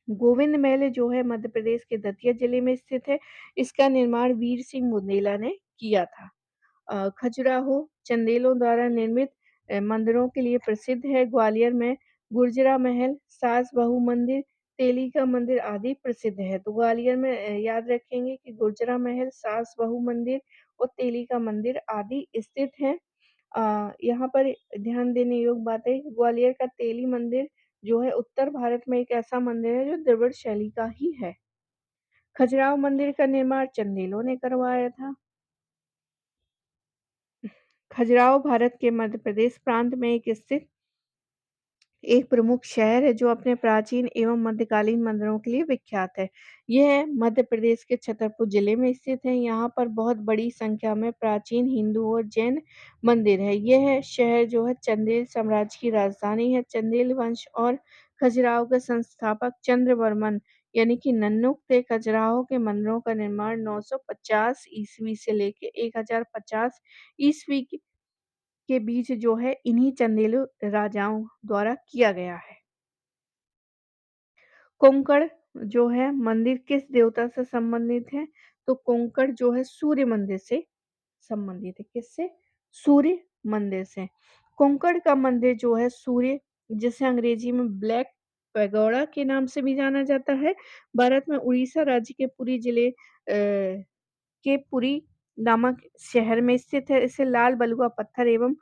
गोविंद महल जो है मध्य प्रदेश के दतिया जिले में स्थित है। इसका निर्माण वीर सिंह बुंदेला ने किया था। खजुराहो चंदेलों द्वारा निर्मित मंदिरों के लिए प्रसिद्ध है। ग्वालियर में गुर्जरा महल, सास बहू मंदिर, तेली का मंदिर आदि प्रसिद्ध है। तो ग्वालियर में याद रखेंगे कि गुर्जरा महल, सास बहू मंदिर और तेली का मंदिर आदि स्थित है। यहाँ पर ध्यान देने योग्य बात है, ग्वालियर का तेली मंदिर जो है उत्तर भारत में एक ऐसा मंदिर है जो द्रविड़ शैली का ही है। खजुराहो मंदिर का निर्माण चंदेलों ने करवाया था। खजुराहो भारत के मध्य प्रदेश प्रांत में स्थित एक प्रमुख शहर है, जो अपने प्राचीन एवं मध्यकालीन मंदिरों के लिए विख्यात है। यह मध्य प्रदेश के छतरपुर जिले में स्थित है। यहाँ पर बहुत बड़ी संख्या में प्राचीन हिंदू और जैन मंदिर है। यह शहर जो है चंदेल साम्राज्य की राजधानी है। चंदेल वंश और खजुराहो के संस्थापक चंद्रवर्मन यानी कि नन्नुक थे। खजुराहो के मंदिरों का निर्माण 950 ईस्वी से लेकर 1050 ईस्वी के बीच जो है इन्हीं चंदेल राजाओं द्वारा किया गया है। कोंकण जो है मंदिर किस देवता से संबंधित है? तो कोंकण जो है सूर्य मंदिर से संबंधित है। किससे? सूर्य मंदिर से। कोंकण का मंदिर जो है सूर्य, जिसे अंग्रेजी में ब्लैक पैगोडा के नाम से भी जाना जाता है, भारत में उड़ीसा राज्य के पुरी जिले के पुरी नामक शहर में स्थित है। इसे लाल बलुआ पत्थर एवं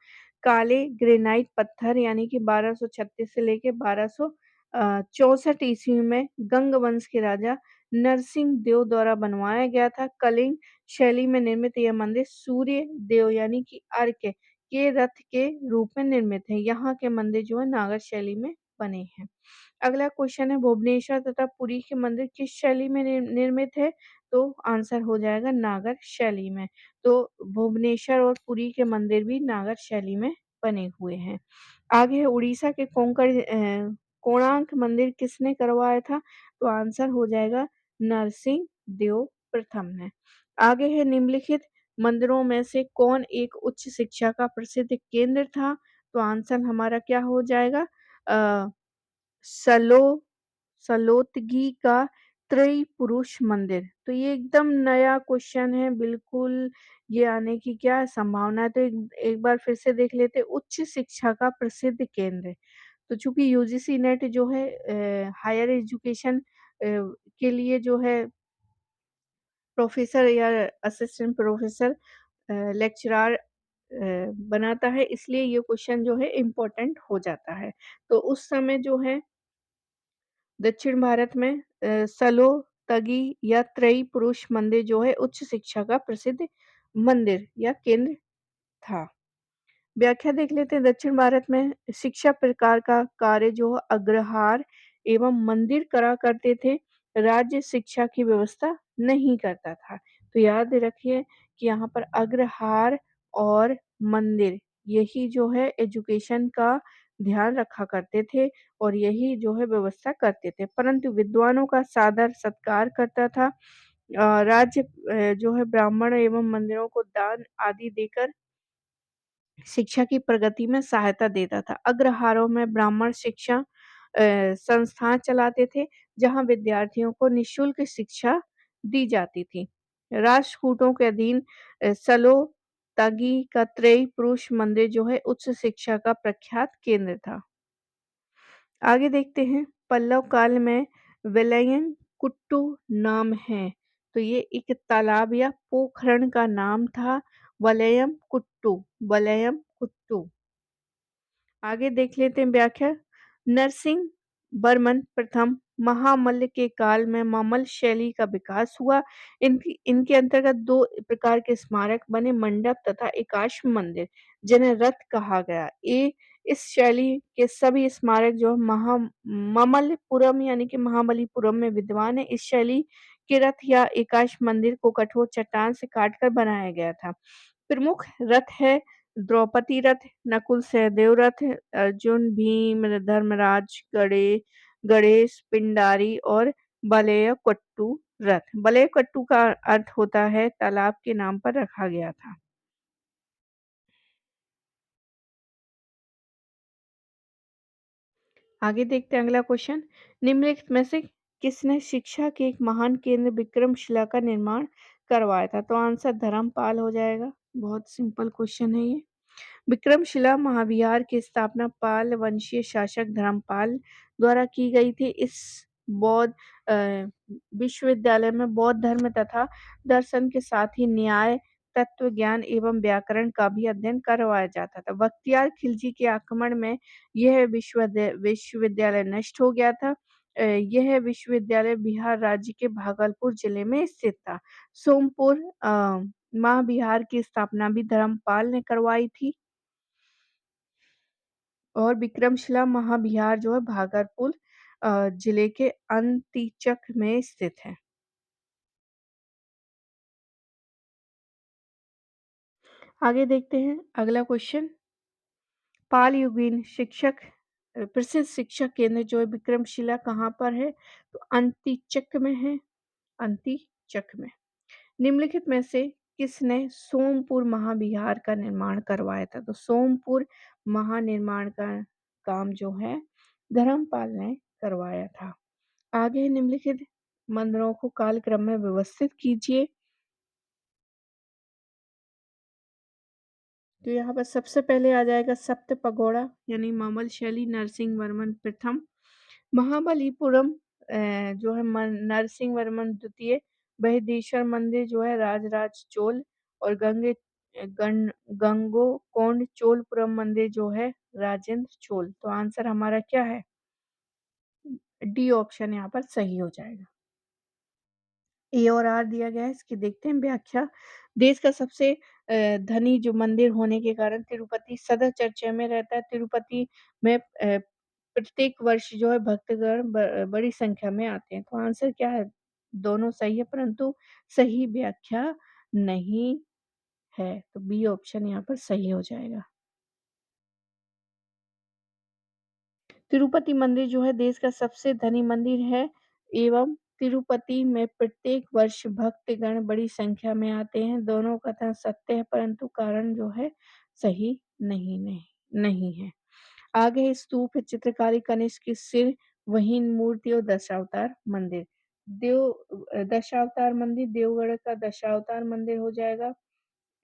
काले ग्रेनाइट पत्थर यानी कि 1236 से लेके 1264 ईस्वी में गंग वंश के राजा नरसिंह देव द्वारा बनवाया गया था। कलिंग शैली में निर्मित यह मंदिर सूर्य देव यानी कि अर्क के रथ के रूप में निर्मित है। यहाँ के मंदिर जो है नागर शैली में बने हैं। अगला क्वेश्चन है, भुवनेश्वर तथा पुरी के मंदिर किस शैली में निर्मित है? तो आंसर हो जाएगा नागर शैली में। तो भुवनेश्वर और पुरी के मंदिर भी नागर शैली में बने हुए हैं। आगे है उड़ीसा के कोणार्क मंदिर किसने करवाया था? तो आंसर हो जाएगा नरसिंह देव प्रथम है। आगे है निम्नलिखित मंदिरों में से कौन एक उच्च शिक्षा का प्रसिद्ध केंद्र था? तो आंसर हमारा क्या हो जाएगा? अ, सलो सलोतगी का त्रयी-पुरुष मंदिर। तो ये एकदम नया क्वेश्चन है, बिल्कुल ये आने की क्या संभावना है? तो एक एक बार फिर से देख लेते हैं, उच्च शिक्षा का प्रसिद्ध केंद्र। तो चूँकि यूजीसी नेट जो है हायर एजुकेशन के लिए जो है प्रोफ़ेसर या असिस्टेंट प्रोफ़ेसर लेक्चरार बनाता है, इसलिए ये क्वेश्चन जो है इम्पोर्टेंट हो जाता है। तो उस समय जो है दक्षिण भारत में सलोतगी या त्रयी पुरुष मंदिर जो है उच्च शिक्षा का प्रसिद्ध मंदिर या केंद्र था। व्याख्या देख लेते हैं। दक्षिण भारत में शिक्षा प्रकार का कार्य जो अग्रहार एवं मंदिर करा करते थे, राज्य शिक्षा की व्यवस्था नहीं करता था। तो याद रखिए कि यहाँ पर अग्रहार और मंदिर यही जो है एजुकेशन का ध्यान रखा करते थे और यही जो है व्यवस्था करते थे। परंतु विद्वानों का सादर सत्कार करता था। राज्य जो है ब्राह्मण एवं मंदिरों को दान आदि देकर शिक्षा की प्रगति में सहायता देता था। अग्रहारों में ब्राह्मण शिक्षा संस्थान चलाते थे, जहाँ विद्यार्थियों को निःशुल्क शिक्षा दी जाती थी। राष्ट्रकूटों के अधीन सलोतगी का त्रयी पुरुष मंदिर जो है उच्च शिक्षा का प्रख्यात केंद्र था। आगे देखते हैं, पल्लव काल में वेलयंकुट्टू नाम है। तो ये एक तालाब या पोखरण का नाम था, वलयम कुट्टू। आगे देख लेते हैं व्याख्या। नरसिंह वर्मन प्रथम महामल्ल के काल में मामल शैली का विकास हुआ। इनके अंतर्गत दो प्रकार के स्मारक बने, मंडप तथा एकाश्म मंदिर, जिन्हें रथ कहा गया। इस शैली के सभी स्मारक जो ममल्लपुरम यानी कि महाबलीपुरम में विद्यमान है। इस शैली के रथ या एकाश्म मंदिर को कठोर चट्टान से काटकर बनाया गया था। प्रमुख रथ है द्रौपदी रथ, नकुल सहदेव रथ, अर्जुन, भीम, धर्मराज, गणेश, पिंडारी और बलयकट्टू रथ। बलयकट्टू का अर्थ होता है तालाब के नाम पर रखा गया था। आगे देखते हैं अगला क्वेश्चन। निम्नलिखित में से किसने शिक्षा के एक महान केंद्र विक्रमशिला का निर्माण करवाया था? तो आंसर धर्मपाल हो जाएगा। बहुत सिंपल क्वेश्चन है ये। विक्रमशिला महाविहार की स्थापना पाल वंशीय शासक धर्मपाल द्वारा की गई थी। इस बौद्ध विश्वविद्यालय में बौद्ध धर्म तथा दर्शन के साथ ही न्याय, तत्व ज्ञान एवं व्याकरण का भी अध्ययन करवाया जाता था। बख्तियार खिलजी के आक्रमण में यह विश्वविद्यालय नष्ट हो गया था। यह विश्वविद्यालय बिहार राज्य के भागलपुर जिले में स्थित था। सोमपुर महाविहार की स्थापना भी धर्मपाल ने करवाई थी। और विक्रमशिला महाविहार जो है भागलपुर जिले के अंतीचक में स्थित है। आगे देखते हैं अगला क्वेश्चन। पाल युगीन प्रसिद्ध शिक्षक केंद्र जो है विक्रमशिला कहाँ पर है? तो अंतीचक में है। अंतीचक में। निम्नलिखित में से किसने सोमपुर महाविहार का निर्माण करवाया था? तो सोमपुर महानिर्माण का काम जो है धर्मपाल ने करवाया था। आगे निम्नलिखित मंदिरों को कालक्रम में व्यवस्थित कीजिए। तो यहाँ पर सबसे पहले आ जाएगा सप्त पगोड़ा यानी मामल शैली नरसिंह वर्मन प्रथम। महाबलीपुरम जो है नरसिंह वर्मन द्वितीय। बृहदीश्वर मंदिर जो है राजराज चोल। और गंगोकोंड चोलपुरम मंदिर जो है राजेंद्र चोल। तो आंसर हमारा क्या है? डी ऑप्शन यहाँ पर सही हो जाएगा। ए और आर दिया गया है, इसकी देखते हैं व्याख्या। देश का सबसे धनी जो मंदिर होने के कारण तिरुपति सदा चर्चा में रहता है। तिरुपति में प्रत्येक वर्ष जो है भक्तगण बड़ी संख्या में आते हैं। तो आंसर क्या है? दोनों सही है, परंतु सही व्याख्या नहीं है। तो बी ऑप्शन यहाँ पर सही हो जाएगा। तिरुपति मंदिर जो है देश का सबसे धनी मंदिर है। एवं तिरुपति में प्रत्येक वर्ष भक्तगण बड़ी संख्या में आते हैं। दोनों कथन सत्य है, परंतु कारण जो है सही नहीं है। आगे स्तूप है चित्रकारी कनिष्क की सिर वहीन मूर्ति और दशावतार मंदिर। दशावतार मंदिर देवगढ़ का दशावतार मंदिर हो जाएगा।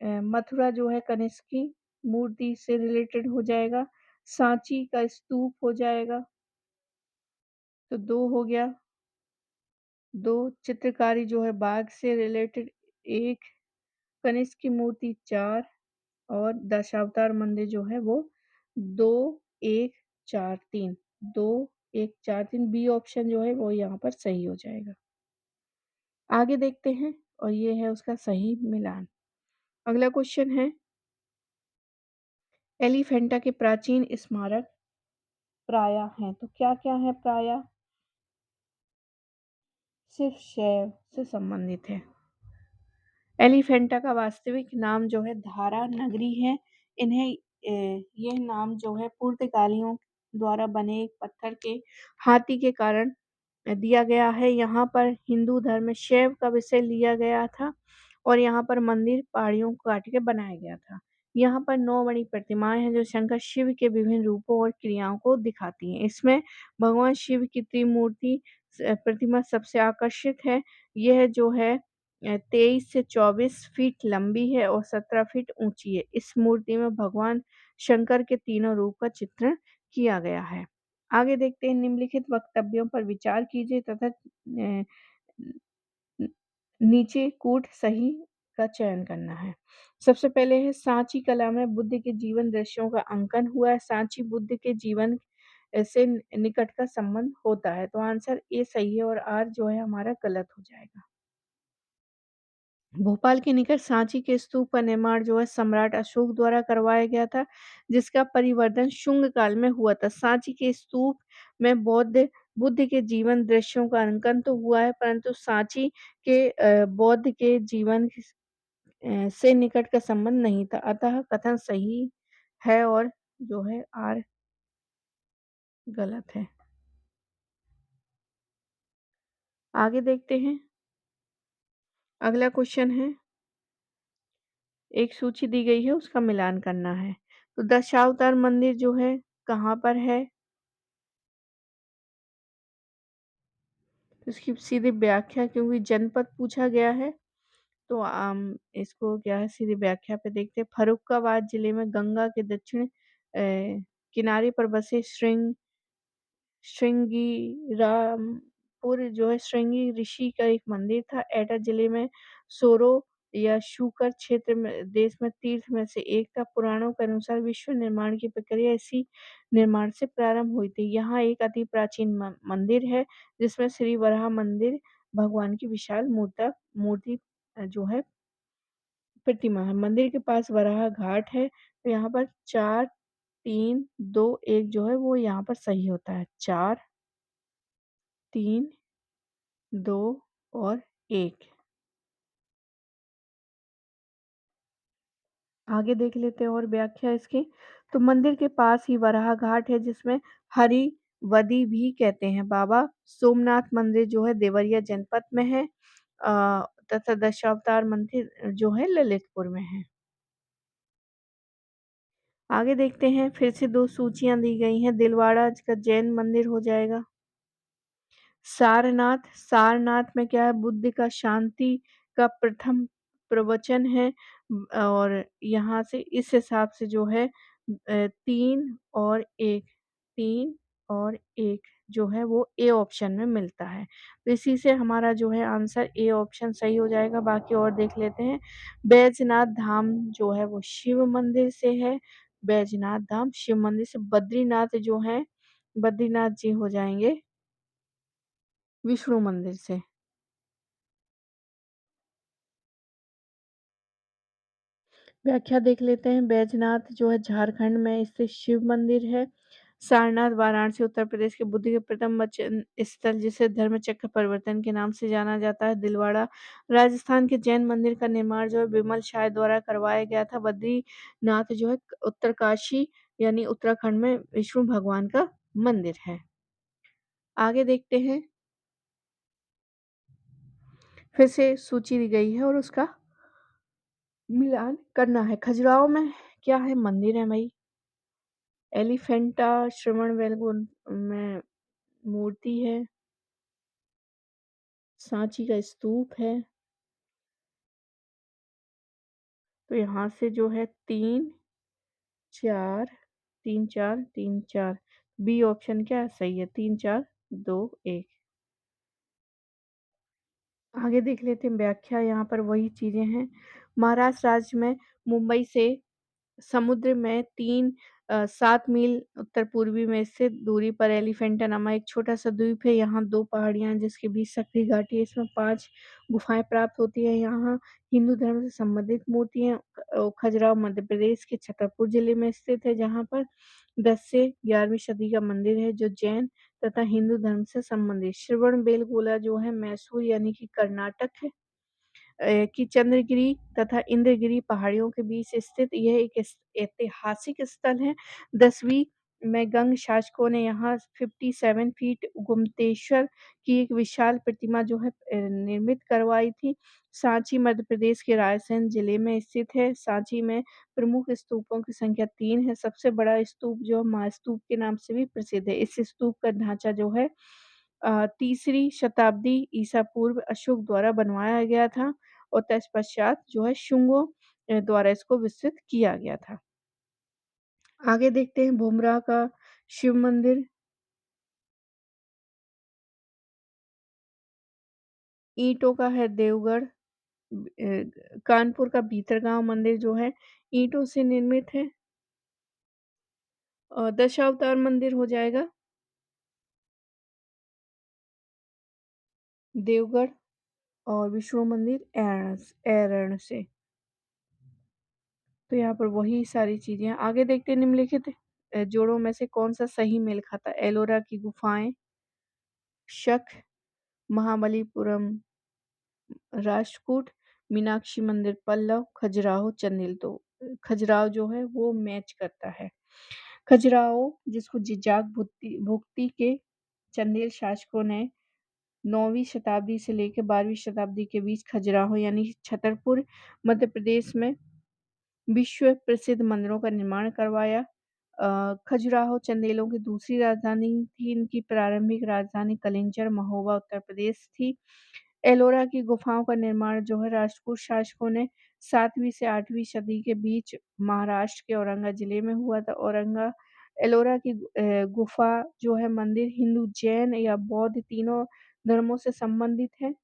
मथुरा जो है कनिष्क की मूर्ति से रिलेटेड हो जाएगा। सांची का स्तूप हो जाएगा। तो 2 हो गया। 2 चित्रकारी जो है बाघ से रिलेटेड 1, कनिष्क की मूर्ति 4 और दशावतार मंदिर जो है वो 2, 1, 4, 3, 2, 1, 4, 3 बी ऑप्शन जो है वो यहाँ पर सही हो जाएगा। आगे देखते हैं और ये है उसका सही मिलान। अगला क्वेश्चन है एलिफेंटा के प्राचीन स्मारक प्रायः हैं। तो क्या-क्या है प्रायः? सिर्फ शैव से संबंधित है। एलिफेंटा का वास्तविक नाम जो है धारा नगरी है। इन्हें यह नाम जो है पुर्तगालियों द्वारा बने एक पत्थर के हाथी के कारण दिया गया है। यहाँ पर हिंदू धर्म में शैव का विषय लिया गया था और यहाँ पर मंदिर पहाड़ियों को काट के बनाया गया था। यहाँ पर 9 बड़ी प्रतिमाएं हैं जो शंकर शिव के विभिन्न रूपों और क्रियाओं को दिखाती हैं। इसमें भगवान शिव की त्रिमूर्ति प्रतिमा सबसे आकर्षित है। यह जो है 23 से 24 फीट लंबी है और 17 फीट ऊंची है। इस मूर्ति में भगवान शंकर के तीनों रूप का चित्रण किया गया है। आगे देखते हैं निम्नलिखित वक्तव्यों पर विचार कीजिए तथा नीचे कूट सही का चयन करना है। सबसे पहले है सांची कला में बुद्ध के जीवन दृश्यों का अंकन हुआ है। सांची बुद्ध के जीवन से निकट का संबंध होता है। तो आंसर ए सही है और आर जो है हमारा गलत हो जाएगा। भोपाल के निकट सांची के स्तूप का निर्माण जो है सम्राट अशोक द्वारा करवाया गया था, जिसका परिवर्तन शुंग काल में हुआ था। सांची के स्तूप में बुद्ध के जीवन दृश्यों का अंकन तो हुआ है, परंतु सांची के बौद्ध के जीवन से निकट का संबंध नहीं था। अतः कथन सही है और जो है आर गलत है। आगे देखते हैं। अगला क्वेश्चन है एक सूची दी गई है उसका मिलान करना है। तो दशावतार मंदिर जो है कहाँ पर है? तो इसकी सीधी व्याख्या क्योंकि जनपद पूछा गया है तो इसको क्या है सीधी व्याख्या पे देखते हैं। फर्रुखाबाद जिले में गंगा के दक्षिण किनारे पर बसे श्रृंगीरामपुर जो है श्रृंगी ऋषि का एक मंदिर था। एटा जिले में सोरो या शूकर क्षेत्र में देश में तीर्थ में से एक था। पुराणों के अनुसार विश्व निर्माण की प्रक्रिया इसी निर्माण से प्रारंभ हुई थी। यहाँ एक अति प्राचीन मंदिर है जिसमें श्री वराह मंदिर भगवान की विशाल मूर्ति जो है प्रतिमा है। मंदिर के पास वराह घाट है। तो यहाँ पर 4, 3, 2, 1 जो है वो यहाँ पर सही होता है। 4, 3, 2 और 1। आगे देख लेते हैं और व्याख्या इसकी। तो मंदिर के पास ही वराह घाट है जिसमें हरिवदी भी कहते हैं। बाबा सोमनाथ मंदिर जो है देवरिया जनपद में है तथा दशावतार मंदिर जो है ललितपुर में है। आगे देखते हैं फिर से 2 सूचियाँ दी गई हैं। दिलवाड़ा का जैन मंदिर हो जाएगा। सारनाथ में क्या है बुद्ध का शांति का प्रथम प्रवचन है और यहाँ से इस हिसाब से जो है 3 और 1 3 और 1 जो है वो ए ऑप्शन में मिलता है। तो इसी से हमारा जो है आंसर ए ऑप्शन सही हो जाएगा। बाकी और देख लेते हैं। बैजनाथ धाम जो है वो शिव मंदिर से है। बैजनाथ धाम शिव मंदिर से। बद्रीनाथ जो है बद्रीनाथ जी हो जाएँगे विष्णु मंदिर से। व्याख्या देख लेते हैं। बैजनाथ जो है झारखंड में स्थित शिव मंदिर है। सारनाथ वाराणसी उत्तर प्रदेश के बुद्ध के प्रथम वचन स्थल जिसे धर्म चक्र परिवर्तन के नाम से जाना जाता है। दिलवाड़ा राजस्थान के जैन मंदिर का निर्माण जो है विमल शाह द्वारा करवाया गया था। बद्रीनाथ जो है उत्तरकाशी यानी उत्तराखंड में विष्णु भगवान का मंदिर है। आगे देखते हैं। फिर से सूची दी गई है और उसका मिलान करना है। खजुराहो में क्या है? मंदिर है भई। एलिफेंटा श्रवणबेलगोल में मूर्ति है। सांची का स्तूप है। तो यहाँ से जो है 3, 4, 3, 4, 3, 4 बी ऑप्शन क्या है? सही है। 3, 4, 2, 1। आगे देख लेते हैं व्याख्या, यहाँ पर वही चीज़ें हैं। महाराष्ट्र राज्य में मुंबई से समुद्र में 7 मील उत्तर-पूर्वी में स्थित दूरी पर एलिफेंटा नामक एक छोटा-सा द्वीप है। यहाँ 2 पहाड़ियाँ हैं जिसके बीच सक्रिय घाटी है। इसमें 5 गुफाएँ प्राप्त होती हैं। यहाँ हिंदू धर्म से संबंधित मूर्तियाँ खजुराहो मध्य प्रदेश के छतरपुर जिले में स्थित है, जहाँ पर 10 से 11वीं सदी का मंदिर है जो जैन तथा हिंदू धर्म से संबंधित। श्रवणबेलगोला जो है मैसूर यानी कि कर्नाटक है की चंद्रगिरी तथा इंद्रगिरी पहाड़ियों के बीच स्थित यह एक ऐतिहासिक स्थल है। 10वीं में गंग शासकों ने यहाँ 57 फीट गुम्तेश्वर की एक विशाल प्रतिमा जो है निर्मित करवाई थी। सांची मध्य प्रदेश के रायसेन जिले में स्थित है। सांची में प्रमुख स्तूपों की संख्या 3 है। सबसे बड़ा स्तूप जो महास्तूप के नाम से भी प्रसिद्ध है। इस स्तूप का ढांचा जो है 3री शताब्दी ईसा पूर्व अशोक द्वारा बनवाया गया था और तत्पश्चात जो है शुंगों द्वारा इसको विकसित किया गया था। आगे देखते हैं भुमरा का शिव मंदिर। ईंटों का है देवगढ़। कानपुर का भीतरगांव मंदिर जो है ईंटों से निर्मित है। दशावतार मंदिर हो जाएगा देवगढ़ और विष्णु मंदिर एरण से। तो यहाँ पर वही सारी चीज़ें हैं। आगे देखते हैं निम्नलिखित जोड़ों में से कौन-सा सही मेल खाता है? एलोरा की गुफाएँ, शक, महाबलीपुरम राष्ट्रकूट, मीनाक्षी मंदिर पल्लव, खजुराहो चंदेल। तो खजुराहो जो है वो मैच करता है। खजुराहो जिसको जिजाक भुक्ति के चंदेल शासकों ने 9वीं शताब्दी से लेकर 12वीं शताब्दी के बीच खजुराहो यानी छतरपुर मध्य प्रदेश में विश्व प्रसिद्ध मंदिरों का निर्माण करवाया। खजुराहो चंदेलों की दूसरी राजधानी थी। इनकी प्रारंभिक राजधानी कलिंचर, महोबा, उत्तर प्रदेश थी। एलोरा की गुफाओं का निर्माण जो है राजपूत शासकों ने 7वीं से 8वीं सदी के बीच महाराष्ट्र के औरंगा जिले में हुआ था। एलोरा की गुफा जो है मंदिर हिंदू, जैन या बौद्ध तीनों धर्मों से संबंधित है।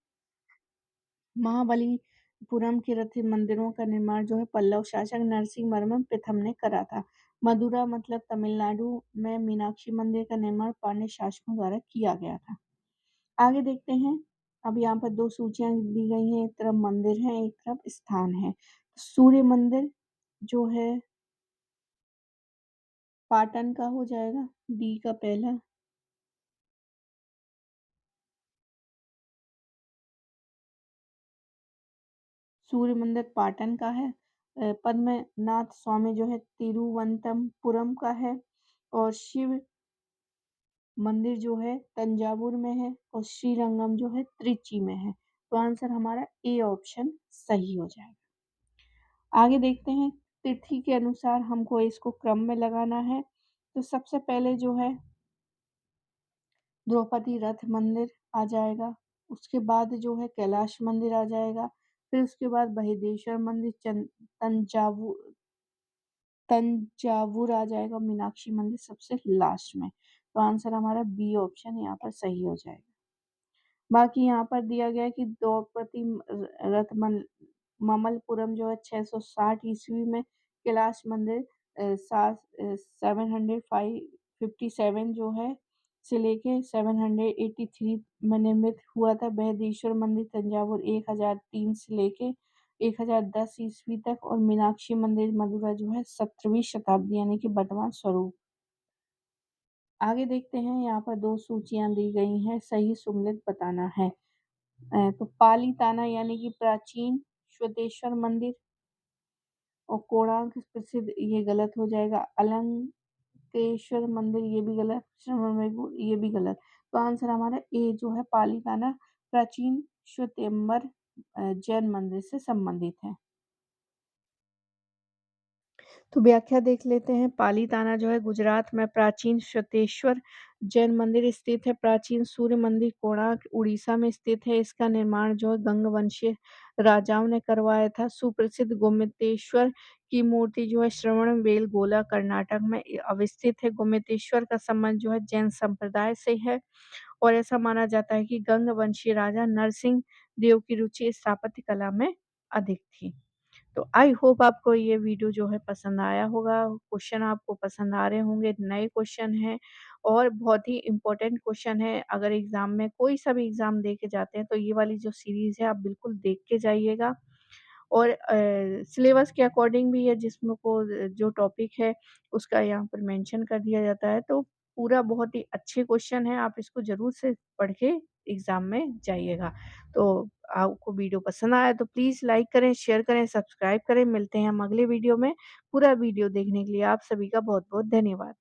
महाबलीपुरम के रथ मंदिरों का निर्माण जो है पल्लव शासक नरसिंहवर्मन प्रथम ने करा था। मदुरा मतलब तमिलनाडु में मीनाक्षी मंदिर का निर्माण पांड्य शासकों द्वारा किया गया था। आगे देखते हैं। अब यहाँ पर 2 सूचियाँ दी गई हैं, एक तरफ मंदिर है, एक तरफ स्थान है। सूर्य मंदिर जो है पाटन का हो जाएगा, डी का पहला। सूर्य मंदिर पाटन का है। पद्मनाथ स्वामी जो है तिरुवनंतपुरम का है और शिव मंदिर जो है तंजावुर में है और श्रीरंगम जो है त्रिची में है। तो आंसर हमारा ए ऑप्शन सही हो जाएगा। आगे देखते हैं तिथि के अनुसार हमको इसको क्रम में लगाना है। तो सबसे पहले जो है द्रौपदी रथ मंदिर आ जाएगा। उसके बाद जो है कैलाश मंदिर आ जाएगा। फिर उसके बाद बृहदेश्वर मंदिर तंजावुर आ जाएगा। मीनाक्षी मंदिर सबसे लास्ट में। तो आंसर हमारा बी ऑप्शन यहाँ पर सही हो जाएगा। बाकी यहाँ पर दिया गया है कि द्रौपदी रथ ममलपुरम जो है 660 ईस्वी में कैलाश मंदिर 757 जो है से लेके 783 में निर्मित हुआ था। बृहदीश्वर मंदिर तंजावुर 1003 से लेके 1010 ईस्वी तक और मीनाक्षी मंदिर मदुरा जो है 17वीं शताब्दी यानी कि वर्तमान स्वरूप। आगे देखते हैं। यहाँ पर 2 सूचियाँ दी गई हैं, सही सुमेलित बताना है। तो पालीताना यानी कि प्राचीन श्वेतेश्वर मंदिर और कोणार्क प्रसिद्ध, ये गलत हो जाएगा। अलंकेश्वर मंदिर ये भी गलत। श्रवणबेलगोला ये भी गलत। तो आंसर हमारा ए जो है पालीताना प्राचीन श्वेतेम्बर जैन मंदिर से संबंधित है। तो व्याख्या देख लेते हैं। पालीताना जो है गुजरात में प्राचीन श्वेतेश्वर जैन मंदिर स्थित है। प्राचीन सूर्य मंदिर कोणार्क उड़ीसा में स्थित है। इसका निर्माण जो है गंग वंशीय राजाओं ने करवाया था। सुप्रसिद्ध गोमतेश्वर की मूर्ति जो है श्रवणबेलगोला कर्नाटक में अवस्थित है। गोमतेश्वर का संबंध जो है जैन संप्रदाय से है और ऐसा माना जाता है कि गंग वंशीय राजा नरसिंह देव की रुचि स्थापत्य कला में अधिक थी। तो आई होप आपको ये वीडियो जो है पसंद आया होगा। क्वेश्चन आपको पसंद आ रहे होंगे, नए क्वेश्चन हैं और बहुत ही इम्पोर्टेंट क्वेश्चन है। अगर एग्ज़ाम में कोई सा भी एग्ज़ाम दे के जाते हैं तो ये वाली जो सीरीज़ है आप बिल्कुल देख के जाइएगा। और सिलेबस के अकॉर्डिंग भी है जिसमें को जो टॉपिक है उसका यहाँ पर मेंशन कर दिया जाता है। तो पूरा बहुत ही अच्छे क्वेश्चन हैं, आप इसको ज़रूर से पढ़ के एग्ज़ाम में जाइएगा। तो आपको वीडियो पसंद आया तो प्लीज़ लाइक करें, शेयर करें, सब्सक्राइब करें। मिलते हैं हम अगले वीडियो में। पूरा वीडियो देखने के लिए आप सभी का बहुत-बहुत धन्यवाद।